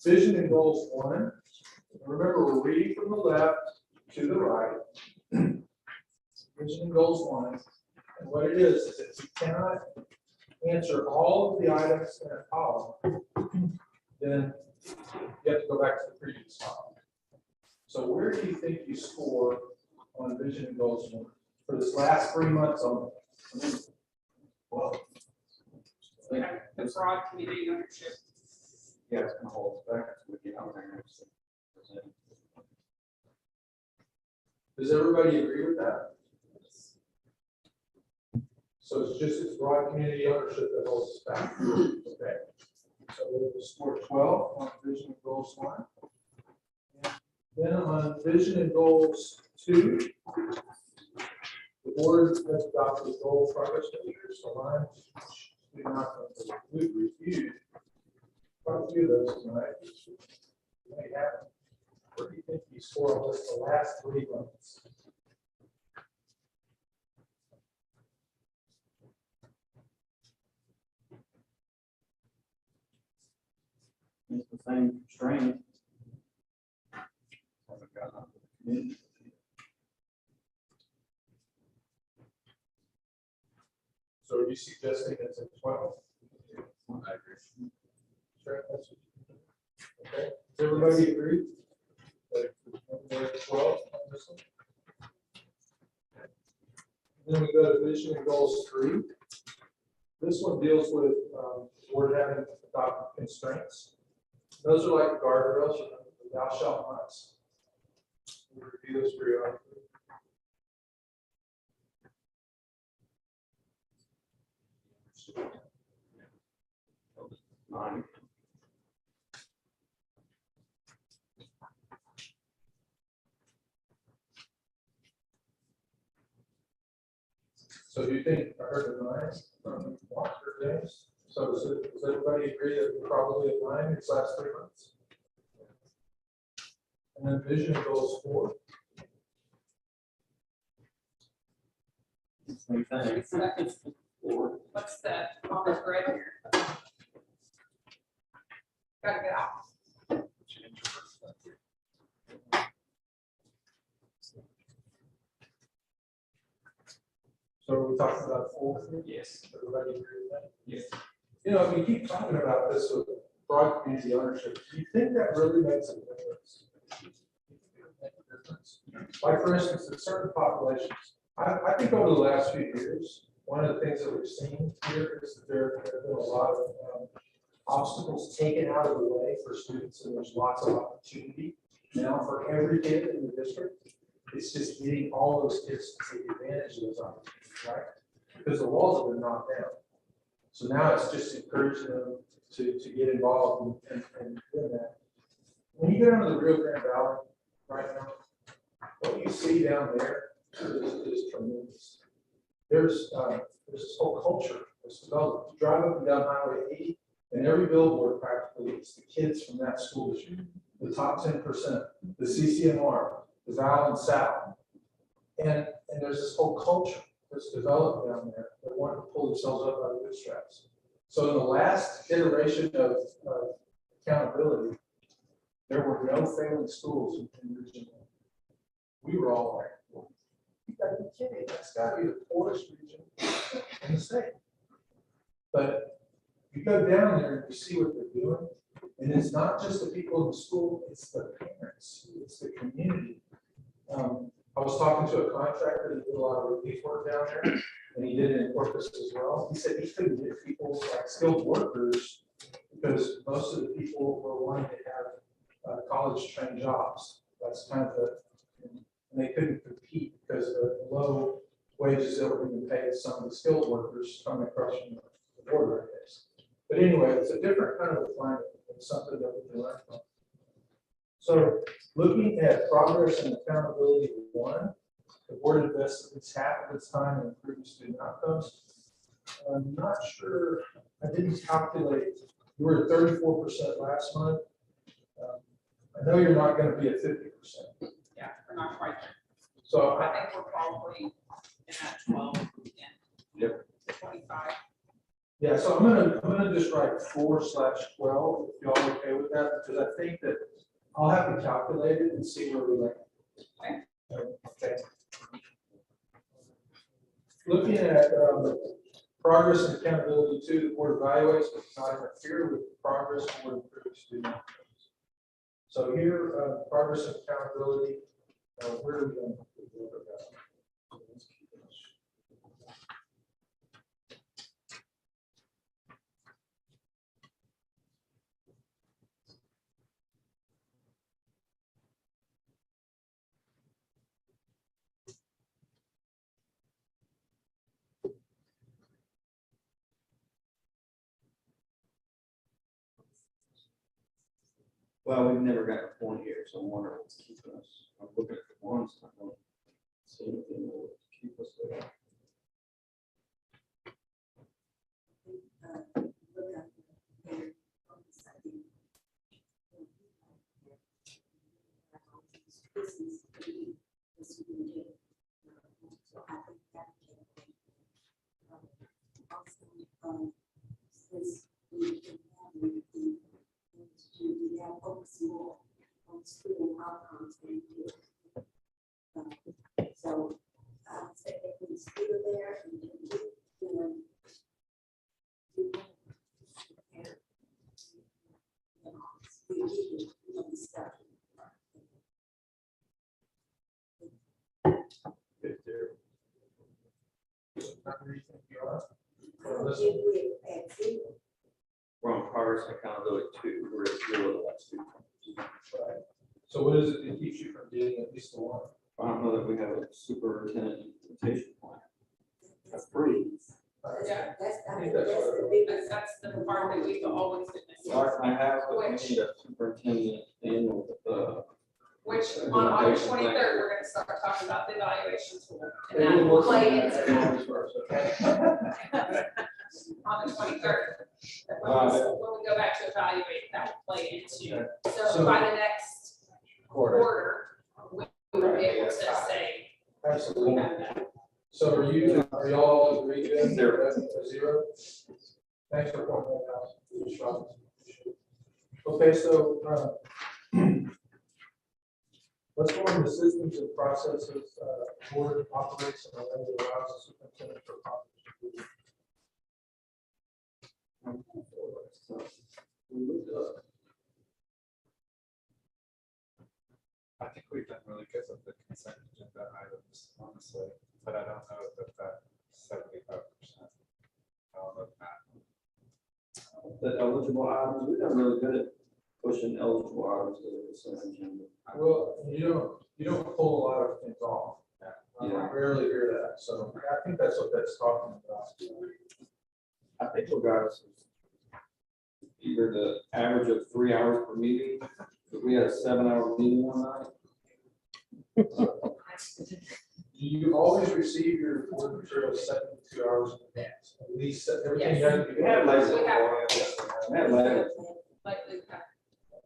vision and goals 1, remember we're reading from the left to the right. Vision and goals 1, and what it is that you cannot answer all of the items in a column, then you have to go back to the previous column. So where do you think you score on vision and goals 1 for this last 3 months only? Well, The broad community ownership. Yeah, it's gonna hold us back. We get out there and present. does everybody agree with that? So it's broad community ownership that holds us back. Okay. So we'll score 12 on vision and goals 1. Then on vision and goals 2, the board has adopted goal progress measures aligned. We're not going to review quite a few of those tonight. You may have. Where do you think you score on this the last 3 months? It's the same strength. Haven't gotten up to the community. So are you suggesting it's a 12? I agree. Sure, that's what you think. Okay, does everybody agree? That it's 12 on this one? Then we go to vision and goals 3. This one deals with board having adopted constraints. Those are like guardrails, the thou shalt nots. We review those periodically. Nine. So do you think, I heard the 9 from Walker James? So does everybody agree that we're probably at 9 these last 3 months? And then vision and goals 4. Same thing. Four. What's the orange red here? Gotta get out. So are we talking about 4? Yes. Everybody agree with that? Yes. You know, we keep talking about this with broad community ownership. Do you think that really makes a difference? Like, for instance, in certain populations, I think over the last few years, one of the things that we've seen here is that there have been a lot of obstacles taken out of the way for students, and there's lots of opportunity now for every kid in the district. It's just getting all those kids to take advantage of those opportunities, right? Because the walls have been knocked down. So now it's just encouraging them to get involved and doing that. When you go down to the Rio Grande Valley right now, what you see down there is tremendous. There's this whole culture that's developed. You drive up and down Highway 80, and every billboard practically, it's the kids from that school district, the top 10%, the CCMR, the Val and Sal. And there's this whole culture that's developed down there that want to pull themselves up by the bootstraps. So in the last iteration of accountability, there were no failing schools in Region 1. We were all like, well, you gotta be kidding, that's gotta be the poorest region in the state. But you go down there and you see what they're doing, and it's not just the people in the school, it's the parents, it's the community. I was talking to a contractor that did a lot of relief work down there, and he did it in Corpus as well. He said he couldn't get people like skilled workers because most of the people were wanting to have college trained jobs. That's kind of and they couldn't compete because of the low wages that were being paid to some of the skilled workers coming across from the border, I guess. But anyway, it's a different kind of a climate. It's something that we can learn from. So looking at progress and accountability 1, the board invests at least half of its time in improving student outcomes. I'm not sure, I didn't calculate, you were at 34% last month. I know you're not gonna be at 50%. Yeah, we're not quite there. So I think we're probably in that 12 and Yep. 25. yeah, so I'm gonna just write 4/12, if y'all okay with that, because I think that I'll have to calculate it and see where we land. Okay. Looking at progress and accountability too, the board evaluates but does not interfere with progress or improve student outcomes. So here, progress and accountability, where are we going? Well, we've never got a point here, so I'm wondering what's keeping us. I'm looking at the ones, I don't see anything that would keep us there. Look up there on the side. This is this we do. So I think that also, since we can have we have focus more on student outcomes than we do. So, say if we still there and then we stuff. Good there. Not where you think you are. I don't think we're at zero. We're on progress and accountability 2, we're at 0 the last 2. Right. So what is it that keeps you from getting at least the one? I don't know that we have a superintendent implementation plan. That's pretty. Yeah. That's, I I think think that's that's what the it biggest. That's the part that we've always been missing. I have, but we need a superintendent annual, Which on August 23rd, we're gonna start talking about the evaluation tool. And It that will will work play on into that that as far as, okay? on the 23rd. That when we go back to evaluate, that will play into. So So- by the next quarter, we will be able to say we Absolutely. have that. So are y'all agreed then? 0. That's a 0? Thanks for pointing that out. Ms. Robbins. Okay, so, let's go on the systems and processes, board operates and then it allows the superintendent to accomplish. I think we've done really good with the consent agenda items, honestly, but I don't know that 75%. I don't know that. The eligible items, we've done really good at pushing eligible items to the consent agenda. Well, you don't pull a lot of things off. I Yeah. rarely hear that, so I think that's what that's talking about. I think what got us is either the average of 3 hours per meeting, but we had a 7-hour meeting one night. Do you always receive your board materials 72 hours in advance? At least everything you have to be. We had later. We We had later. Like we have.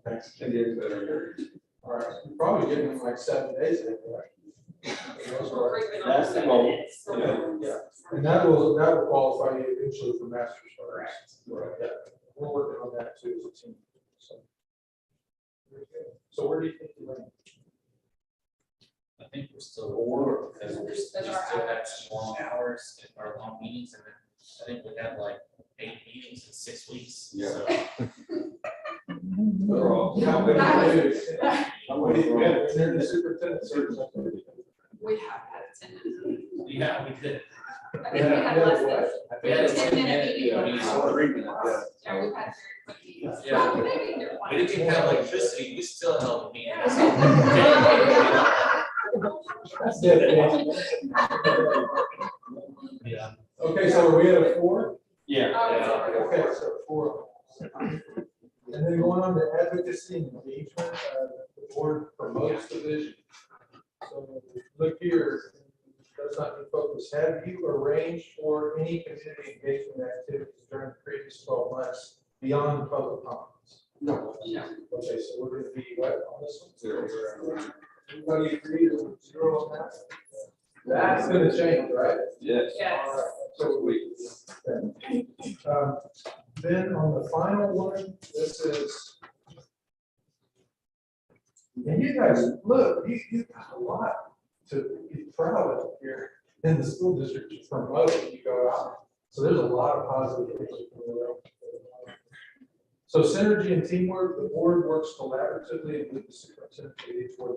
It is better. All right, you're probably getting them like 7 days ago, right? Those are- Agreement on That's the 7 goal. minutes. Yeah, and that will qualify you eventually for master's. Correct. Right, yeah, we're working on that too as a team, so. Very good. So where do you think you land? I think we're still over, because we still have some long hours and our long meetings, and then I think we had like 8 meetings in 6 weeks. Yeah. So, They're all- How big is it? I'm We waiting for had it. the superintendent search. We have had attendance. yeah, we did. I think we had less than. We had a 10-minute 10-minute meeting. meeting. So 3 minutes, yeah. Yeah, we've had very quick meetings. Yeah. Well, maybe they're We didn't even have electricity, we still held a meeting. That's it. Yeah. Okay, so are we at a 4? Yeah. Oh, Okay, so 4. And then going on to advocacy and engagement, the board promotes the vision. So look here, purpose, have you arranged for any community engagement activities during the previous 12 months beyond the public comments? No. Okay, so we're gonna be what on this one? Zero. Everybody agree to 0 on that? That's gonna change, right? Yes. Yes. All right, so Sweet. then on the final one, this is. And you guys, look, you got a lot to be proud of here in the school district to promote when you go out. So there's a lot of positive things. So synergy and teamwork, the board works collaboratively with the superintendent to each work.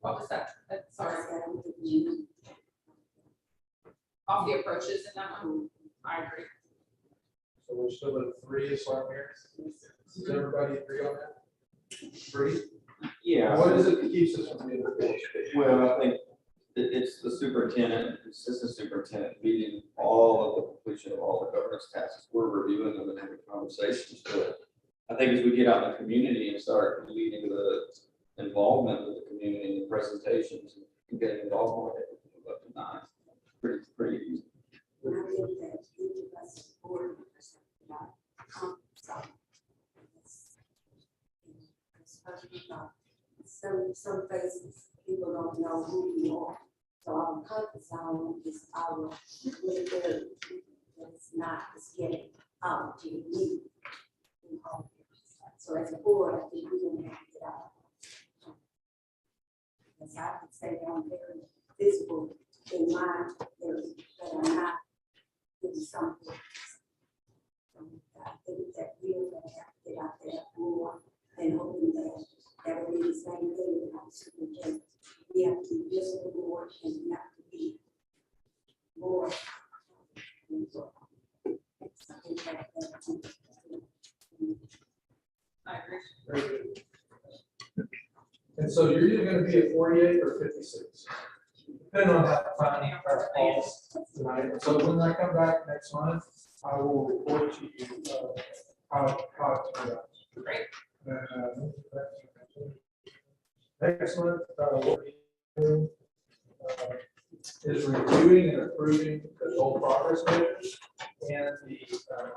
What was that? Sorry, off the approaches in that one. I agree. So we're still at 3 as far here. Does everybody agree on that? 3? Yeah. What is it that keeps us from being? Well, I think it's the superintendent, assistant superintendent, meeting all of the completion of all the governance tasks. We're reviewing them and having conversations. But I think as we get out in the community and start leading the involvement with the community and the presentations and getting involved more, up to 9. Pretty easy. Some places, people don't know who you are. So our comfort zone is our military. It's not, it's getting out to you. So as a board, I think we're gonna have to get out. As I would say, I'm very visible in my area, but I'm not doing something. So I think that we're gonna have to get out there more and hoping that that will be the same thing with our superintendent. We have to visit more and we have to be more. I agree. Very good. And so you're either gonna be at 48 or 56. Depending on how time our calls tonight. So when I come back next month, I will report to you how it turned out. Great. Next month, what we do, is reviewing and approving the goal progress measures and the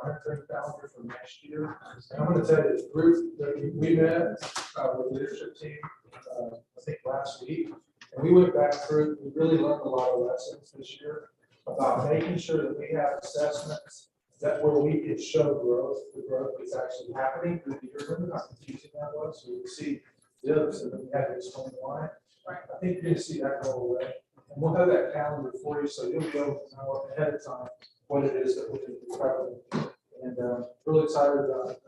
monitoring calendar for next year. And I'm gonna tell you, the group that we met with the leadership team, I think last week, and we went back through, we really learned a lot of lessons this year about making sure that we have assessments that where we could show growth, the growth is actually happening through the year. Remember how confusing that was? So we see dips and then we had to explain why. Right. I think you're gonna see that go away. And we'll have that calendar for you, so you'll be able to know ahead of time what it is that we're going to be covering. And really excited about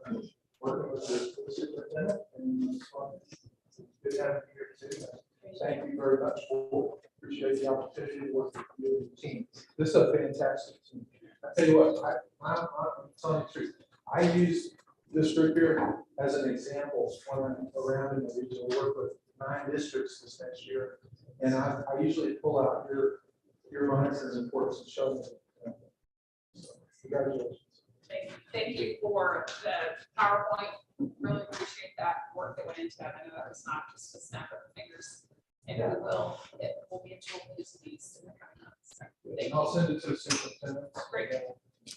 working with the superintendent and it's fun. Good having you here too. Thank you very much for, appreciate the opportunity to work with you and the team. This is a fantastic team. I tell you what, I'm telling you the truth. I use this group here as an example when I'm around in the region. We work with 9 districts this next year. And I usually pull out your monitors and reports and show them. So, congratulations. Thank you for the PowerPoint. Really appreciate that work that went into that. I know that was not just a snap of the fingers. And it will be a tool to use in the coming months. So, thank you. I'll send it to the superintendent. Great.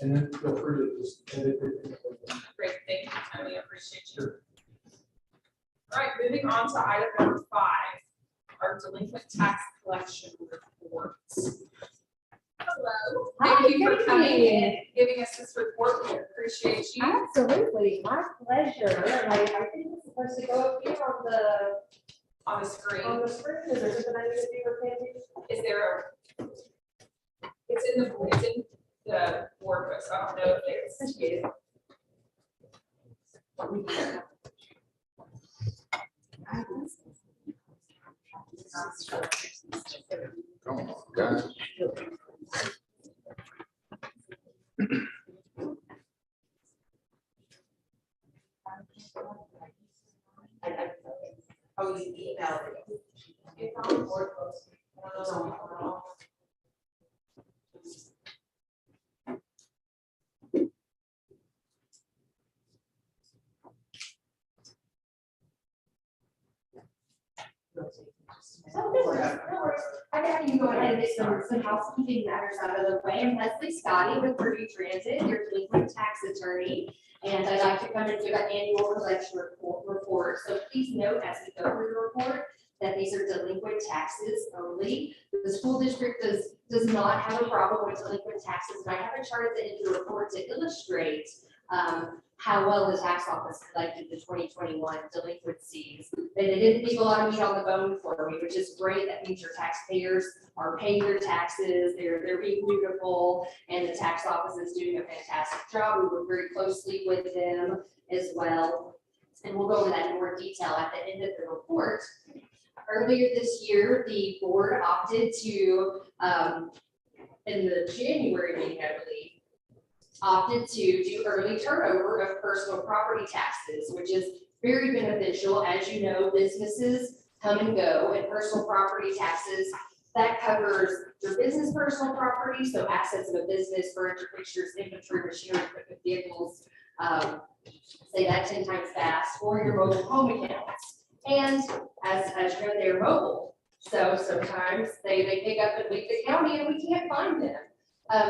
And then feel free to just edit it. Great, thank you, Tony, I appreciate you. Sure. All right, moving on to item number 5, our delinquent tax collection reports. Hello, thank you for coming in and giving us this report, we appreciate you. Absolutely, my pleasure. And I think it's supposed to go up here On the screen, on the screen. Is there something I need to do with it? is there it's in the board book, so I don't know if it's. Come on, guys. Oh, you emailed it. It's on the board post. can go ahead and get some housekeeping matters out of the way. I'm Leslie Scotty with Purdue Transit, your delinquent tax attorney. And I'd like to come and give an annual collection report. So please note as we go through the report that these are delinquent taxes only. The school district does not have a problem with delinquent taxes. And I have a chart at the end of the report to illustrate how well the tax office collected the 2021 delinquencies. They didn't leave a lot of meat on the bone for me, which is great. That means your taxpayers are paying their taxes, they're being dutiful, and the tax office is doing a fantastic job. We work very closely with them as well. And we'll go over that in more detail at the end of the report. Earlier this year, the board opted to, in the January meeting, I believe, opted to do early turnover of personal property taxes, which is very beneficial. As you know, businesses come and go, and personal property taxes, that covers your business personal property, so assets of a business, furniture, fixtures, inventory, machinery, equipment, vehicles, say that 10 times fast, or your mobile home accounts. And as you know, they're mobile. So sometimes they pick up and leave the county and we can't find them.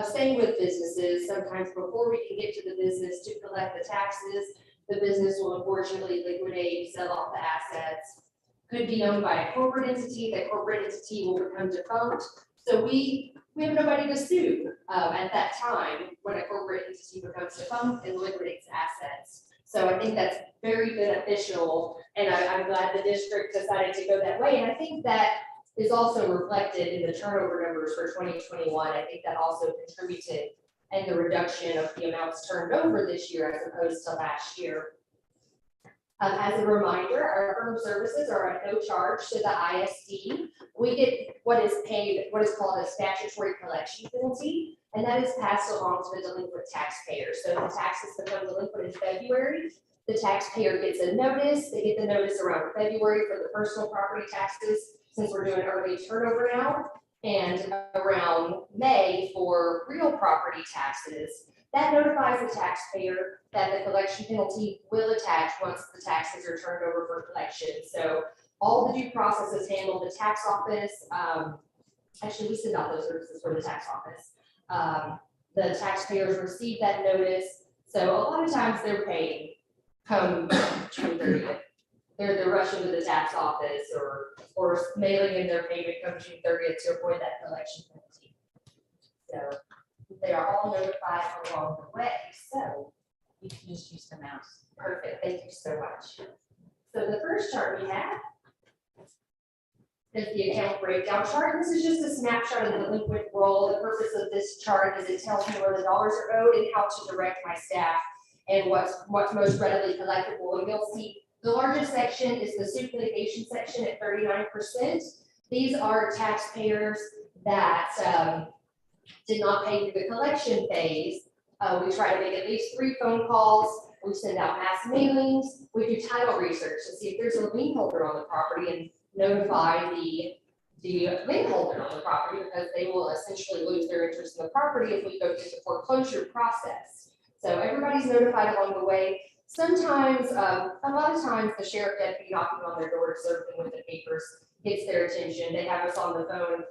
Same with businesses. Sometimes before we can get to the business to collect the taxes, the business will unfortunately liquidate, sell off the assets. Could be owned by a corporate entity. That corporate entity will become defunct. So we have nobody to sue at that time when a corporate entity becomes defunct and liquidates assets. So I think that's very beneficial, and I'm glad the district decided to go that way. And I think that is also reflected in the turnover numbers for 2021. I think that also contributed in the reduction of the amounts turned over this year as opposed to last year. As a reminder, our firm services are at no charge to the ISD. We get what is called a statutory collection penalty, and that is passed along to the delinquent taxpayer. So the taxes become delinquent in February. The taxpayer gets a notice. They get the notice around February for the personal property taxes, since we're doing early turnover now, and around May for real property taxes. That notifies the taxpayer that the collection penalty will attach once the taxes are turned over for collection. So all the due process is handled. The tax office, actually we send out those services for the tax office. The taxpayers receive that notice. So a lot of times they're paid come June 30th. They're rushing to the tax office or mailing in their payment come June 30th to avoid that collection penalty. So they are all notified along the way. So You can just use the mouse. perfect. Thank you so much. So the first chart we have is the account breakdown chart. This is just a snapshot of the delinquent roll. The purpose of this chart is it tells me where the dollars are owed and how to direct my staff and what's most readily collectible. And you'll see the largest section is the soup litigation section at 39%. These are taxpayers that did not pay through the collection phase. We try to make at least 3 phone calls. We send out mass mailings. We do title research to see if there's a lien holder on the property and notify the lien holder on the property, because they will essentially lose their interest in the property if we go through the foreclosure process. So everybody's notified along the way. Sometimes, a lot of times, the sheriff deputy knocking on their door to serve them with the papers gets their attention. They have us on the phone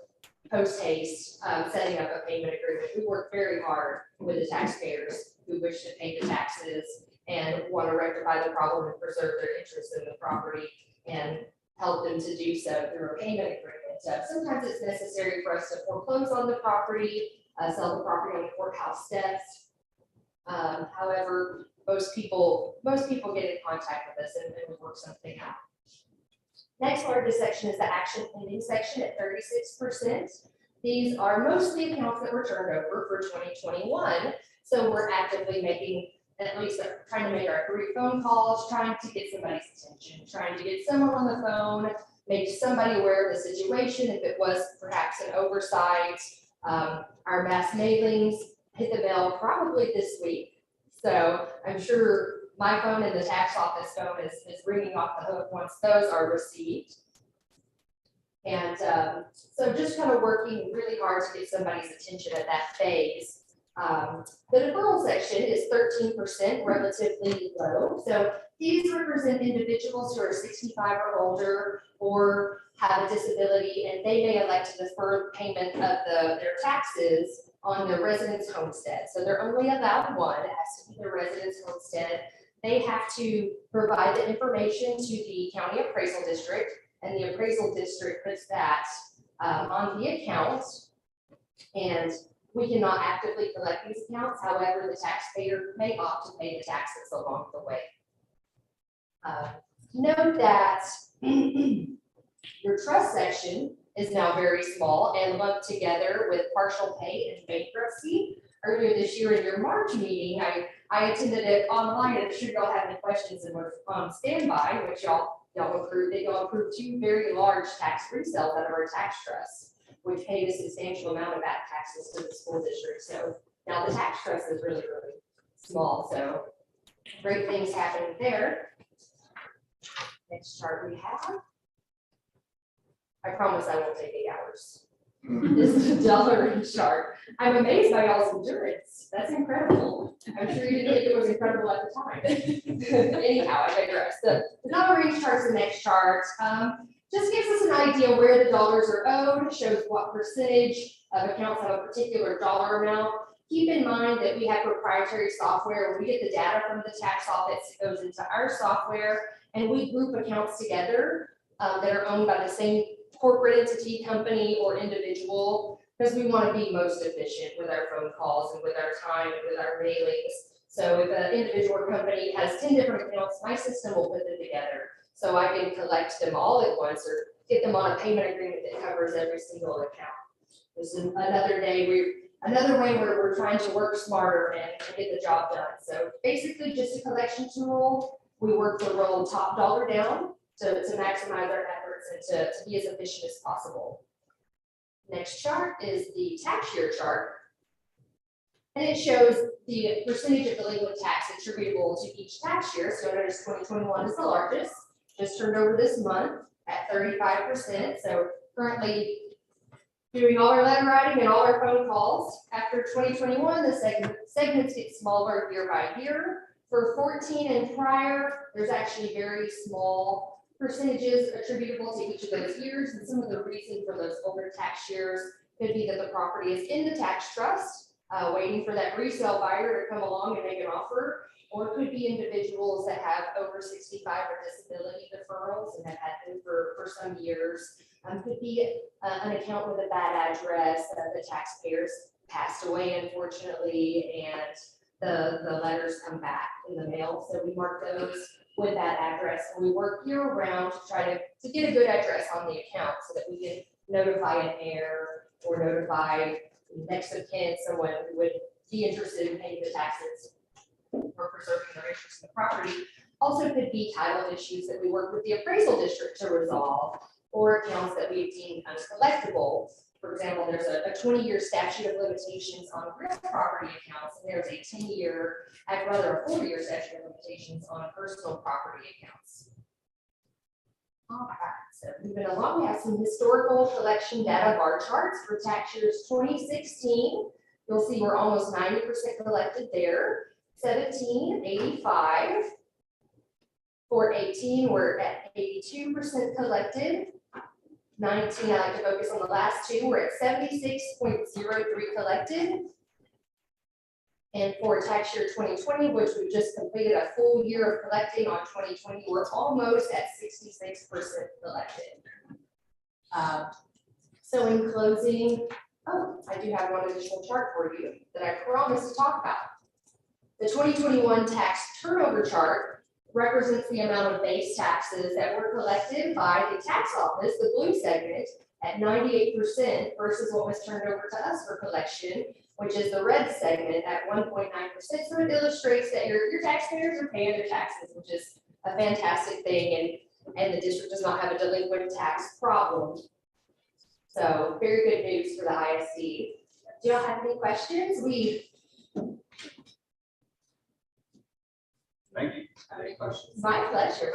post haste, setting up a payment agreement. We work very hard with the taxpayers who wish to pay the taxes and want to rectify the problem and preserve their interest in the property and help them to do so through a payment agreement. Sometimes it's necessary for us to foreclose on the property, sell the property on the courthouse steps. However, most people get in contact with us and we work something out. Next largest section is the action pending section at 36%. These are mostly accounts that were turned over for 2021. So we're actively making, at least trying to make our 3 phone calls, trying to get somebody's attention, trying to get someone on the phone, make somebody aware of the situation. If it was perhaps an oversight, our mass mailings hit the mail probably this week. So I'm sure my phone and the tax office phone is ringing off the hook once those are received. And so just kind of working really hard to get somebody's attention at that phase. The deferral section is 13%, relatively low. So these represent individuals who are 65 or older or have a disability, and they may elect to defer payment of their taxes on their residence homestead. So they're only allowed one, it has to be their residence homestead. They have to provide the information to the county appraisal district, and the appraisal district puts that on the account. And we cannot actively collect these accounts, however, the taxpayer may opt to pay the taxes along the way. Note that your trust section is now very small and lumped together with partial pay and bankruptcy. Earlier this year in your March meeting, I attended it online, and should y'all have any questions and were on standby, which y'all approved, that y'all approved 2 very large tax resales out of our tax trust, which paid a substantial amount of back taxes to the school district. So now the tax trust is really, really small, so great things happening there. Next chart we have. I promise I won't take 8 hours. This is a dollar chart. I'm amazed by y'all's endurance. That's incredible. I'm sure you didn't think it was incredible at the time. Anyhow, I digress. The dollar range chart's the next chart. Just gives us an idea where the dollars are owed, shows what percentage of accounts have a particular dollar amount. Keep in mind that we have proprietary software. When we get the data from the tax office, it goes into our software, and we group accounts together that are owned by the same corporate entity, company, or individual, because we want to be most efficient with our phone calls and with our time and with our mailings. So if an individual or company has 10 different accounts, my system will put them together. So I can collect them all at once or get them on a payment agreement that covers every single account. This is another way where we're trying to work smarter and get the job done. So basically just a collection tool. We work the roll top dollar down to maximize our efforts and to be as efficient as possible. Next chart is the tax year chart. And it shows the percentage of delinquent tax attributable to each tax year. So notice 2021 is the largest, just turned over this month at 35%. So currently doing all our letter writing and all our phone calls. After 2021, the segments get smaller year by year. For 14 and prior, there's actually very small percentages attributable to each of those years. And some of the reason for those older tax years could be that the property is in the tax trust, waiting for that resale buyer to come along and make an offer. Or it could be individuals that have over 65 or disability deferrals and have had them for some years. Could be an account with a bad address, the taxpayers passed away unfortunately, and the letters come back in the mail. So we mark those with that address, and we work year round to try to get a good address on the account so that we can notify an heir or notify next of kin, someone who would be interested in paying the taxes or preserving their interest in the property. Also could be title issues that we work with the appraisal district to resolve, or accounts that we've deemed uncollectible. For example, there's a 20-year statute of limitations on real property accounts, and there's a 10-year, I'd rather a 40-year statute of limitations on personal property accounts. All right, so moving along, we have some historical collection data bar charts for tax years 2016. You'll see we're almost 90% collected there. 17, 85. For 18, we're at 82% collected. 19, I like to focus on the last two, we're at 76.03 collected. And for tax year 2020, which we just completed a full year of collecting on 2020, we're almost at 66% collected. So in closing, I do have one additional chart for you that I promised to talk about. The 2021 tax turnover chart represents the amount of base taxes that were collected by the tax office, the blue segment, at 98% versus what was turned over to us for collection, which is the red segment at 1.9%. So it illustrates that your taxpayers are paying their taxes, which is a fantastic thing, and the district does not have a delinquent tax problem. So very good news for the ISD. Do y'all have any questions? Thank you. Any questions? My pleasure.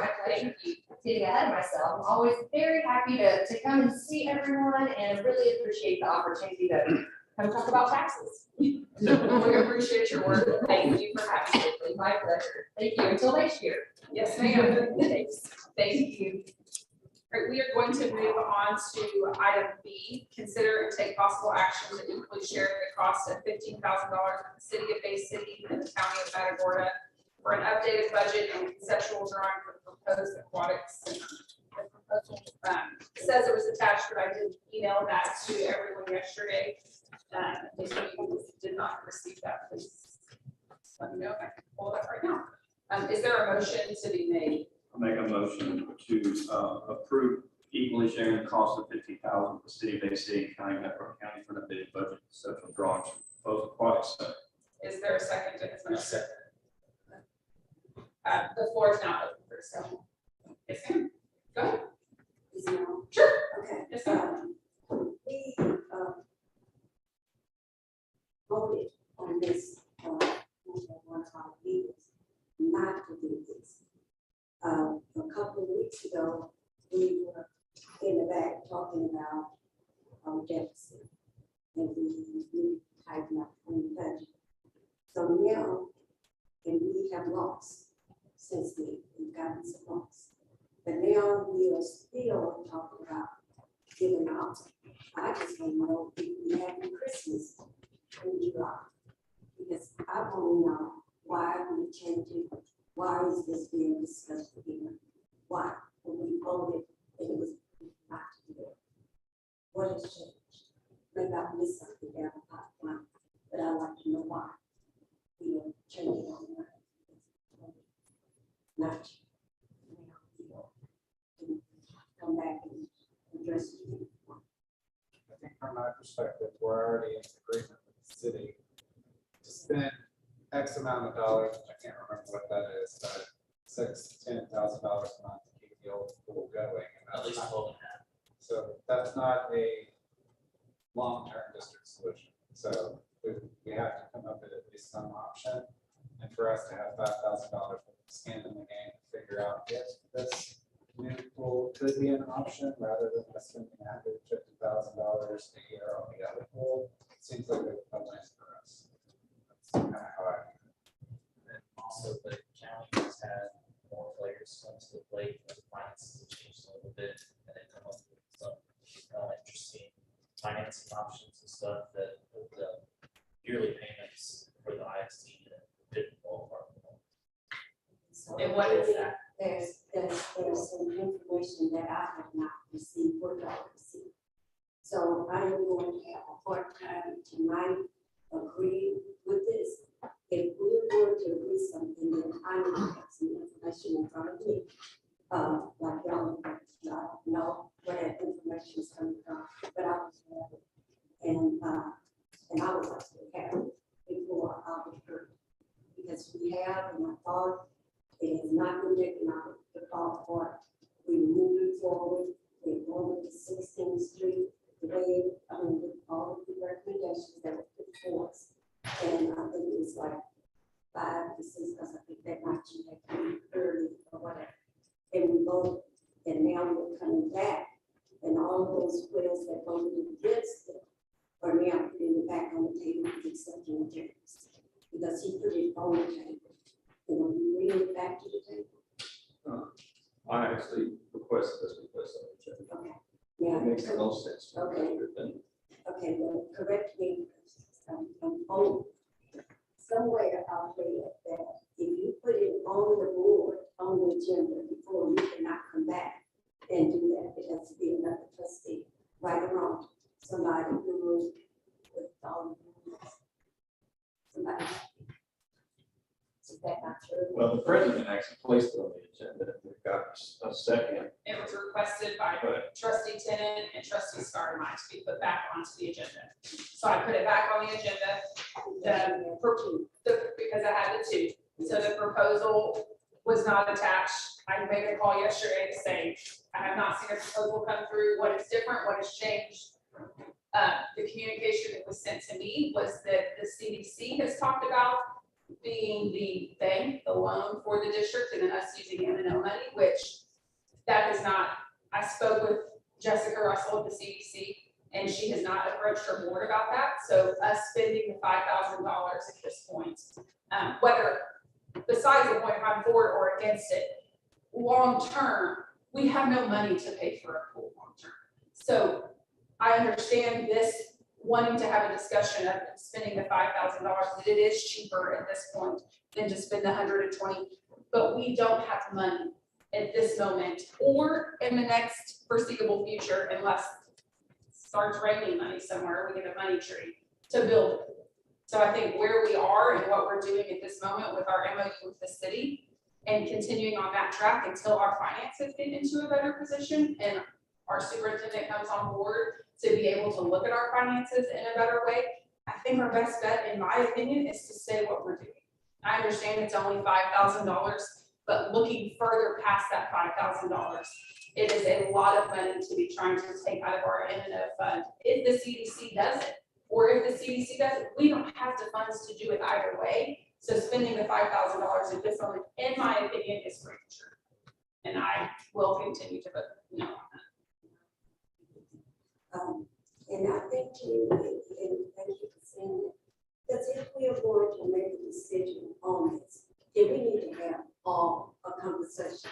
Getting ahead of myself. I'm always very happy to come and see everyone and really appreciate the opportunity to come talk about taxes. We appreciate your work. Thank you for having me. My pleasure. Thank you. Until next year. Yes, ma'am. Thanks. Thank you. All right, we are going to move on to item B, consider and take possible action to equally share the cost of $15,000 in the city of Bay City and the county of Matagorda for an updated budget and conceptual drawing for the proposed aquatic center. The proposal says it was attached, but I did email that to everyone yesterday. If you did not receive that, please let me know. I can pull that right now. Is there a motion to be made? I'll make a motion to approve equally sharing the cost of $50,000 for the city of Bay City and County of Metro County for an updated budget, conceptual drawings, both aquatic center. Is there a second to this motion? Second. The floor is now open for discussion. Yes, ma'am. Go ahead. Is it on? Sure. Okay. Yes, ma'am. We voted on this, one of our leaders not to do this. A couple of weeks ago, we were in the back talking about our deficit and we tighten up on the budget. So now, and we have lost since then, we've gotten some loss. But now we are still talking about giving out. I just don't know if we have Christmas in July. Because I want to know why we changing, why is this being discussed here? Why? When we voted, and it was not to do it. What has changed? Maybe I missed something down the pipeline, but I'd like to know why we are changing on that. Not come back and address it. I think from my perspective, we're already in agreement with the city to spend X amount of dollars, I can't remember what that is, but $6,000 to $10,000 a month to keep the old pool going. And At that's least not- 12 So that's not a long-term district solution. So we have to come up with at least some option. And for us to have $5,000 skin in the game, to figure out if this new pool could be an option rather than us spending $150,000 a year on the other pool, seems like a win for us. That's kind of how I. And also the county has had more players come to the plate, the finances have changed a little bit, and they come up with some interesting financing options and stuff that the yearly payments for the ISD didn't fall apart. So And what is that? There's some information that I have not received, what I received. So I am going to have a hard time tonight agreeing with this. If we're going to agree something, then I need to have some information in front of me. Like y'all, I don't know where that information is coming from, but I was have it. And I was actually have it before I was heard. Because we have, and I thought it has not been economic to fall apart. We're moving forward, we're going to 16th Street, the way, with all of the recommendations that were put forth. And I think it was like 5 to 6, because I think that might have been early or whatever. And we voted, and now we're coming back, and all of those wills that voted against it are now putting it back on the table with accepting the terms. Because he put it on the table. And when we bring it back to the table. I actually requested this request. Okay. Yeah. It makes the most sense. Okay. Okay, well, correct me. Somewhere out there that if you put it on the board, on the agenda before, you cannot come back and do that. It has to be another trustee, right or wrong. Somebody who was with all the rules. Somebody. Is that not true? Well, the president actually placed it on the agenda. We've got a second. It was requested by But trustee Tennant and trustee Scarmine to be put back onto the agenda. So I put it back on the agenda, because I had the two. So the proposal was not attached. I made a call yesterday to say, I have not seen a proposal come through. What is different? What has changed? The communication that was sent to me was that the CDC has talked about being the bank, the loan for the district, and then us using M&O money, which that is not. I spoke with Jessica Russell at the CDC. And she has not approached her board about that, so us spending the $5,000 at this point, whether besides the point I'm for it or against it, long term, we have no money to pay for a pool long term. So I understand this wanting to have a discussion of spending the $5,000, that it is cheaper at this point than to spend the 120, but we don't have money at this moment or in the next foreseeable future unless it starts raining money somewhere, we get a money tree to build it. So I think where we are and what we're doing at this moment with our MOU with the city and continuing on that track until our finances get into a better position and our superintendent comes on board to be able to look at our finances in a better way, I think our best bet, in my opinion, is to say what we're doing. I understand it's only $5,000, but looking further past that $5,000, it is a lot of money to be trying to take out of our M&O fund. If the CDC does it, or if the CDC does it, we don't have the funds to do it either way. So spending the $5,000 at this moment, in my opinion, is premature. And I will continue to vote no on that. And I think too, and thank you for saying that, because if we are going to make a decision on this, then we need to have a conversation,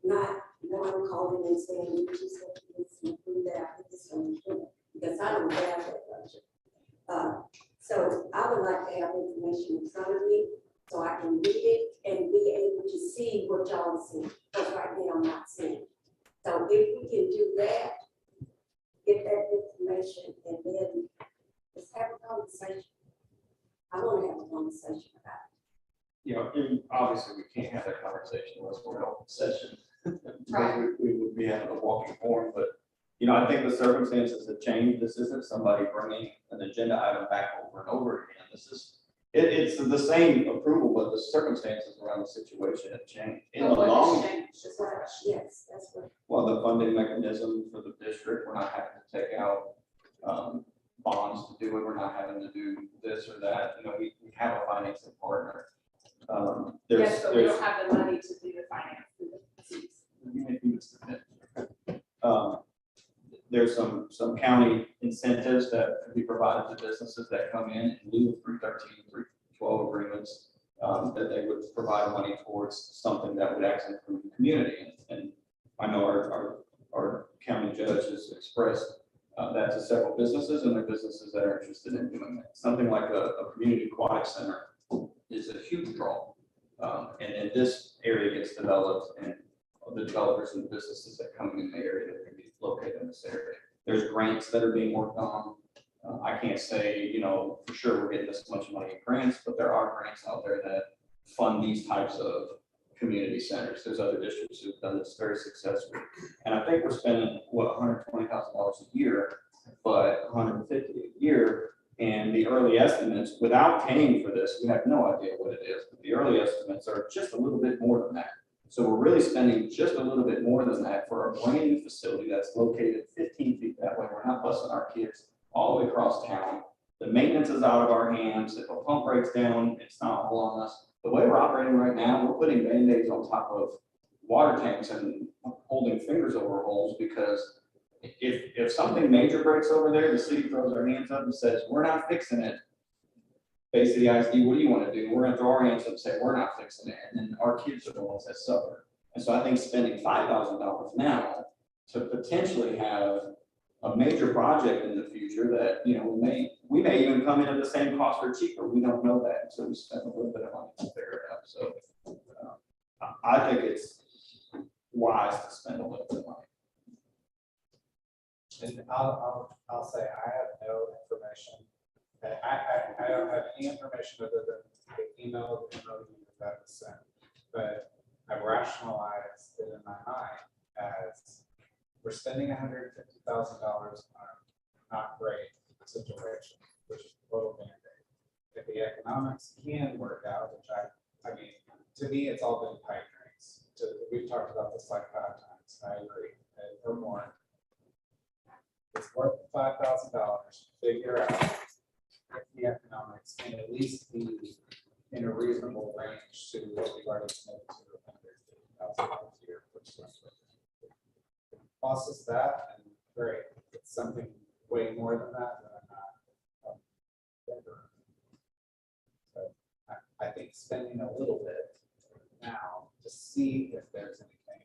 not one calling and saying, we just have to do this and prove that I put this on the floor, because I don't have that budget. So I would like to have information in front of me so I can read it and be able to see what y'all are seeing, because right now I'm not seeing. So if we can do that, get that information, and then let's have a conversation. I want to have a conversation about it. You know, and obviously we can't have that conversation unless we're in open session. Because we would be having a walking forum, but, you know, I think the circumstances have changed. This isn't somebody bringing an agenda item back over and over again. This is, it's the same approval, but the circumstances around the situation have changed. In the long, Yes, that's what. well, the funding mechanism for the district, we're not having to take out bonds to do it. We're not having to do this or that. You know, we have a financing partner. Yes, but we don't have the money to do the finance. There's some county incentives that could be provided to businesses that come in lieu of 313, 312 agreements, that they would provide money towards something that would actually improve the community. And I know our county judge has expressed that to several businesses, and there are businesses that are interested in doing that. Something like a community aquatic center is a huge draw. And then this area gets developed, and the developers and the businesses that come in the area that can be located in this area. There's grants that are being worked on. I can't say, you know, for sure we're getting this much money in grants, but there are grants out there that fund these types of community centers. There's other districts who've done this very successfully. And I think we're spending, what, $120,000 a year, but $150,000 a year. And the early estimates, without paying for this, we have no idea what it is, but the early estimates are just a little bit more than that. So we're really spending just a little bit more than that for a brand new facility that's located 15 feet that way. We're not busing our kids all the way across town. The maintenance is out of our hands. If a pump breaks down, it's not all on us. The way we're operating right now, we're putting Band-Aids on top of water tanks and holding fingers over holes, because if something major breaks over there, the city throws their hands up and says, we're not fixing it. Face of the ISD, what do you want to do? We're going to throw our hands up and say, we're not fixing it. And then our kids are the ones that suffer. And so I think spending $5,000 now to potentially have a major project in the future that, you know, we may even come in at the same cost or cheaper. We don't know that until we spend a little bit of money to figure it out. So I think it's wise to spend a little bit of money. And I'll say, I have no information. I don't have any information other than the email that was sent, but I've rationalized it in my mind as we're spending $150,000 on a not great situation, which is total Band-Aid. If the economics can work out, which I mean, to me, it's all been pipe dreams. We've talked about this like 5 times. I agree, or more. It's worth $5,000. Figure out if the economics can at least be in a reasonable range to what we've already committed to $150,000 a year, which is costs us that, and great. It's something way more than that, then I'm not. So I think spending a little bit now to see if there's anything,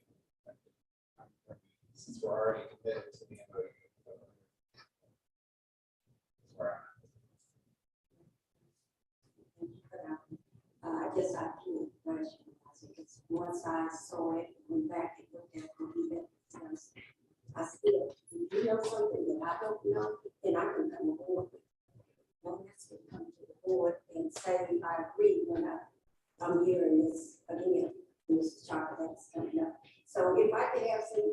since we're already committed to the MOU. Where I'm I guess I can't rush. I think it's one side saw it, went back and looked at it, and even because I still, if you know something that I don't know, then I can come aboard. Don't have to come to the board and say I agree when I'm hearing this again, Mr. Sharp, that's coming up. So if I could have some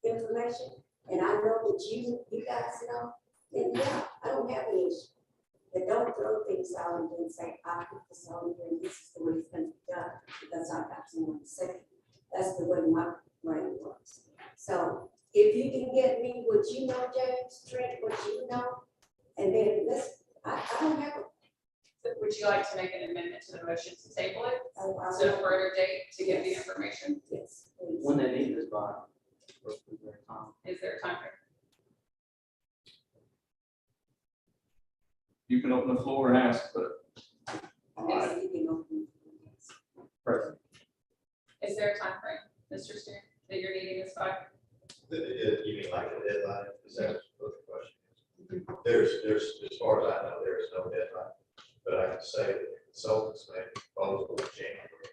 information, and I know that you guys know, then yeah, I don't have an issue. But don't throw things out and then say, I put this on here and this is the way it's gonna be done, because I got someone to say. That's the way my brain works. So if you can get me what you know, James, Trent, what you know, and then I don't have Would you like to make an amendment to the motion to table it, a. set a further date to give the information? Yes, please. When they need this by. Is there a time frame? You can open the floor and ask, but Yes, you can open. President. Is there a time frame, Mr. Steer, that you're needing this by? You mean like a deadline, is that what the question is? There's, as far as I know, there is no deadline, but I can say that the consultants made a proposal in January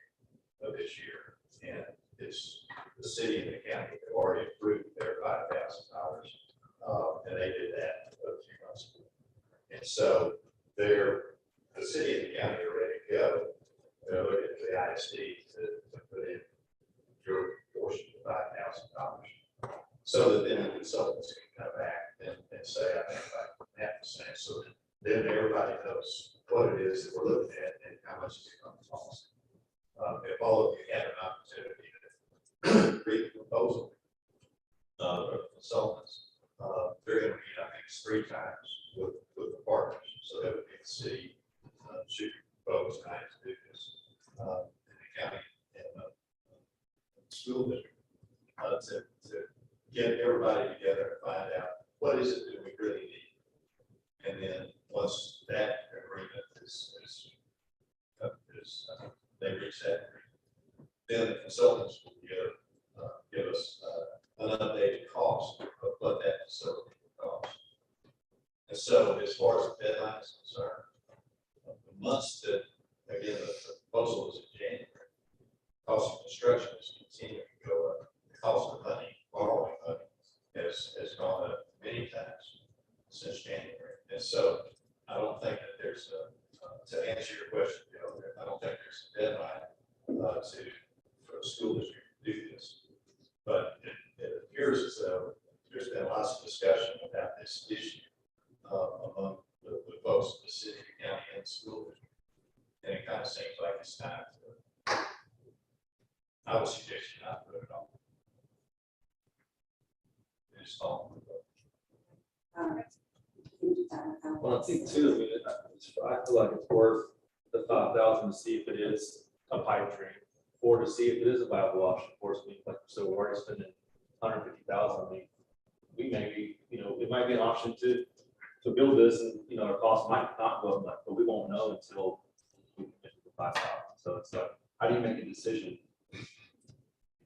of this year, and it's the city and the county have already approved their $5,000, and they did that a few months ago. And so the city and the county are ready to go, look at the ISD to put in your portion of $5,000. So that then the consultants can come back and say, I think about 0.5%, so that then everybody knows what it is that we're looking at and how much it's going to cost. If all of you had an opportunity to read the proposal of the consultants, they're going to meet, I think, 3 times with the partners. So that would be the city, should propose tonight to do this, and the county and the school district, to get everybody together and find out what is it that we really need. And then once that agreement is they reach that agreement, then the consultants will give us an updated cost of what that facility will cost. And so as far as the deadline is concerned, the months that, again, the proposal is in January, cost of construction is continuing to go up. The cost of money, borrowing money, has gone up many times since January. And so I don't think that there's to answer your question, I don't think there's a deadline for the school district to do this. But it appears as though there's been lots of discussion about this issue among the folks in the city, the county, and the school district. And it kind of seems like it's time to, I would suggest you not put it on. It's all. Well, I think too, I mean, I feel like it's worth the 5,000 to see if it is a pipe dream, or to see if it is a viable option for us. I mean, like, so we're already spending 150,000. I mean, we may be, it might be an option to build this, and our cost might not go up much, but we won't know until we commit to the 5,000. So it's like, how do you make a decision? You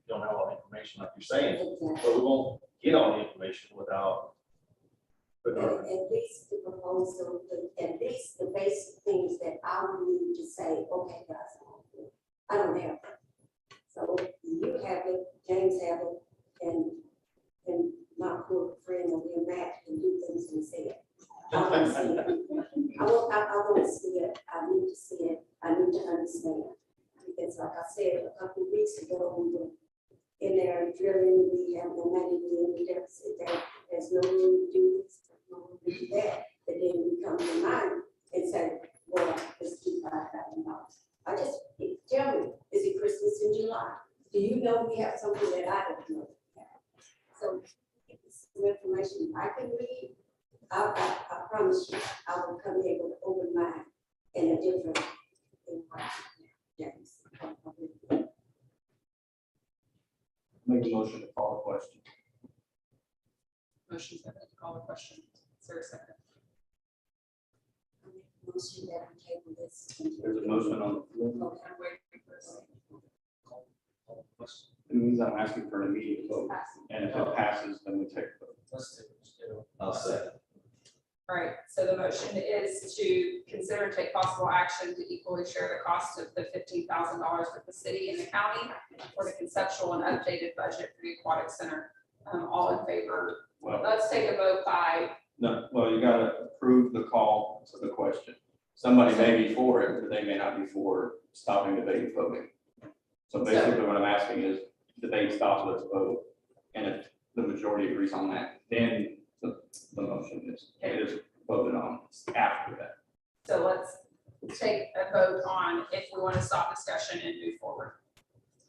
don't have all the information like you're saying, but we won't get all the information without. At least the proposal, at least the basic things that I would need to say, okay, guys, I don't have it. So you have it, James have it, and my poor friend over here, Matt, can do things and say it. I want to see it. I want to see it. I need to see it. I need to understand. Because like I said, a couple of weeks ago, we were in there drilling, we have no money, we deficit there. There's no room to do this, no room to do that. But then we come to mind and say, well, let's keep $5,000. I just, tell me, is it Christmas in July? Do you know we have something that I don't know? So, some information I can read, I promise you, I will come here with an open mind and a different environment. James. Make a motion to call a question. Motion to call the question. Is there a second? Motion that we table this. There's a motion on the floor. Okay, I'm waiting for a second. It means I'm asking for an immediate vote, and if it passes, then we take the vote. Let's do it. I'll say. All right, so the motion is to consider and take possible action to equally share the cost of the $15,000 with the city and the county for the conceptual and updated budget for the aquatic center. All in favor? Well, Let's take a vote by, no, well, you gotta approve the call to the question. Somebody may be for it, but they may not be for stopping debate and voting. So basically what I'm asking is, debate stop, let's vote. And if the majority agrees on that, then the motion is voted on after that. so let's take a vote on if we want to stop discussion and move forward.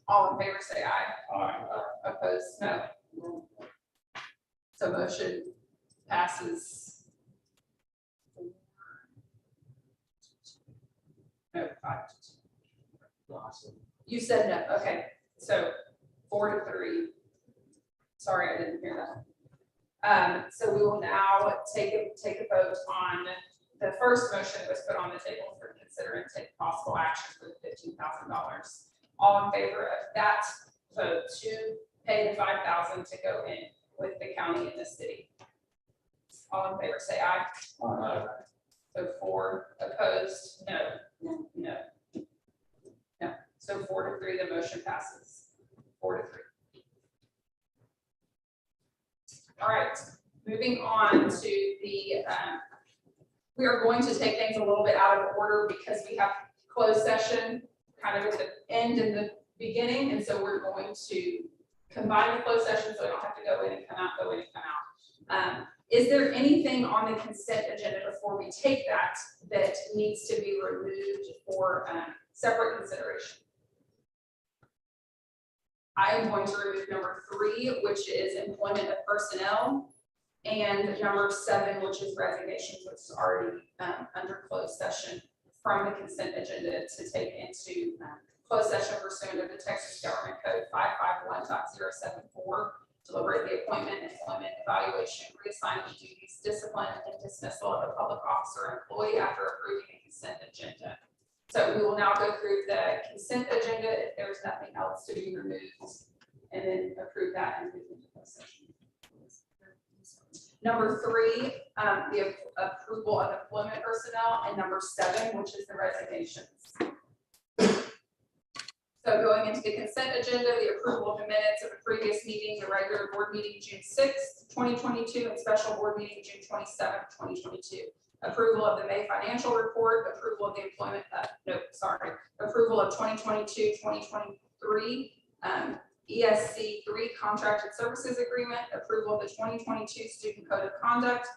All in favor, say aye. All right. Opposed, no. So motion passes. No, 5-2. You said no, okay, so 4-3. Sorry, I didn't hear that. So we will now take a vote on the first motion that was put on the table for consider and take possible action for the $15,000. All in favor of that vote to pay the $5,000 to go in with the county and the city? All in favor, say aye. Aye. So 4, opposed, no. No. So 4-3, the motion passes. 4-3. All right, moving on to the, we are going to take things a little bit out of order because we have closed session kind of at the end and the beginning, and so we're going to combine the closed session so I don't have to go in and come out, go in and come out. Is there anything on the consent agenda before we take that that needs to be removed for separate consideration? I am going to remove number 3, which is employment of personnel, and number 7, which is resignations, which is already under closed session from the consent agenda to take into closed session pursuant to the Texas Government Code 551.074, deliberate the appointment, employment, evaluation, reassignment of duties, discipline, and dismissal of a public officer or employee after approving a consent agenda. So we will now go through the consent agenda if there's nothing else to be removed, and then approve that and move into closed session. Number 3, the approval of employment personnel, and number 7, which is the resignations. So going into the consent agenda, the approval of the minutes of the previous meeting, the regular board meeting June 6th, 2022, and special board meeting June 27th, 2022. Approval of the May financial report, approval of the employment, approval of 2022-2023 ESC 3 contracted services agreement, approval of the 2022 student code of conduct,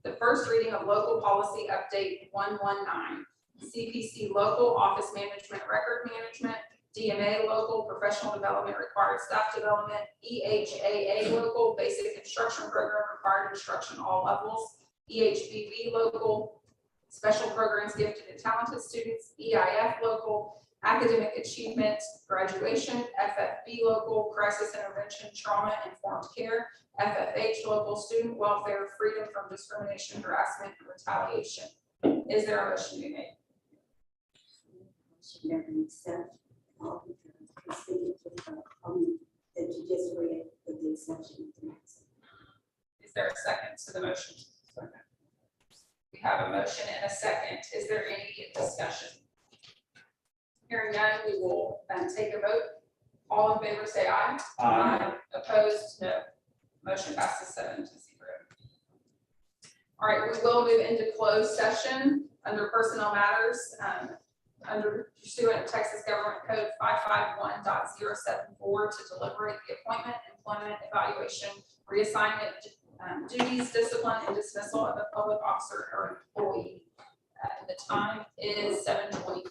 the first reading of local policy update 119, CPC local office management record management, DMA local professional development required staff development, EHAA local basic instruction program required instruction all levels, EHBB local special programs gifted and talented students, EIF local academic achievement graduation, FFB local crisis intervention trauma informed care, FFH local student welfare freedom from discrimination, harassment, and retaliation. Is there a motion to be made? Should never accept all the consent that you just read with the exception of the next. Is there a second to the motion? We have a motion and a second. Is there any discussion? Hearing none, we will take a vote. All in favor, say aye. Aye. Opposed, no. Motion passes 7-0. All right, we will move into closed session under personnel matters, under pursuant to Texas Government Code 551.074 to deliberate the appointment, employment, evaluation, reassignment, duties, discipline, and dismissal of a public officer or employee. The time is 7:24.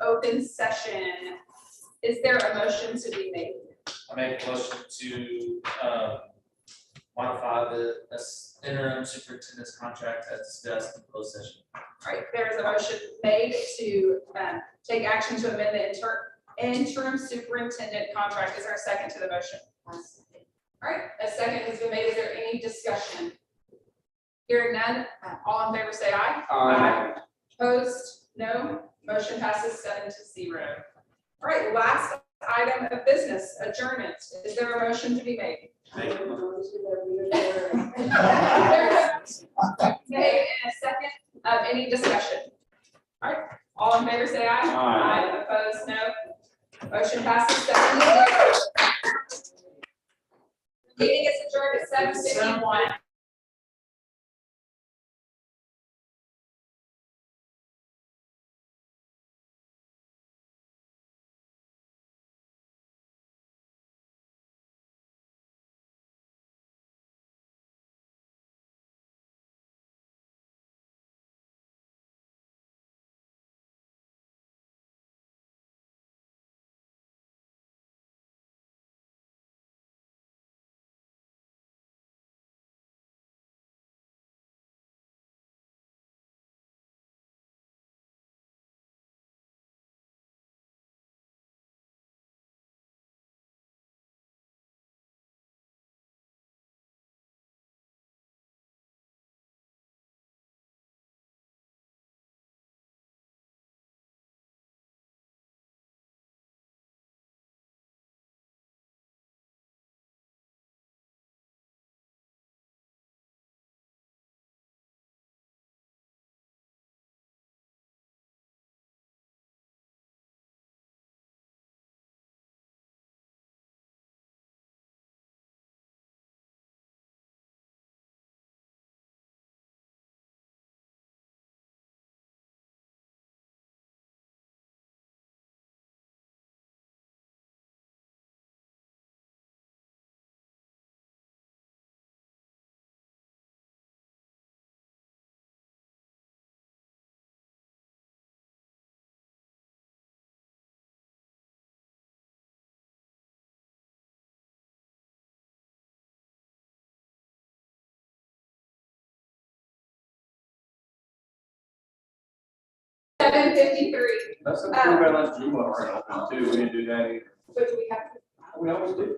open session. Is there a motion to be made? I make a motion to, modify the interim superintendent's contract as discussed in closed session. All right, there is a motion made to take action to amend the interim superintendent contract. Is there a second to the motion? All right, a second has been made. Is there any discussion? Hearing none, all in favor say aye. Aye. Opposed? No. Motion passes 7-0. All right, last item of business, adjournment. Is there a motion to be made? Made and a second. Any discussion? All right, all in favor say aye. Aye. Opposed? No. Motion passes 7-0. Meeting is adjourned at 7:51. $7:53. That's something we better let you are open too. We didn't do that either. What do we have? We always do.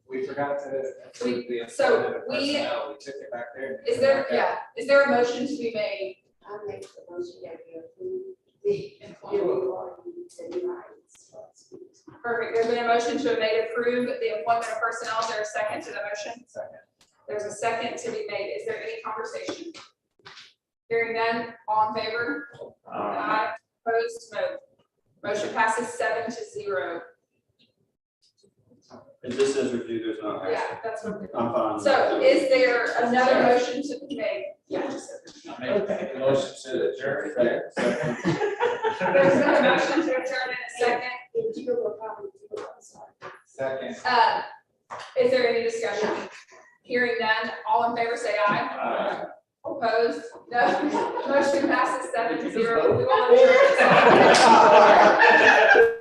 We forgot to. approve the So employment of we- personnel. We took it back there. Is there, yeah, is there a motion to be made? I make the motion that we approve the Employment. rights. Perfect. There's been a motion to be made approve the employment of personnel. Is there a second to the motion? Second. There's a second to be made. Is there any conversation? Hearing none, all in favor? Aye. Opposed? No. Motion passes 7-0. And just as review, there's no Yeah, action. that's what. I'm fine. So is there another motion to be made? Yeah. I make a motion to adjourn. There's been a motion to adjourn in a second. Second. Is there any discussion? Hearing none, all in favor say aye. Aye. Opposed? No. Motion passes 7-0. We will adjourn.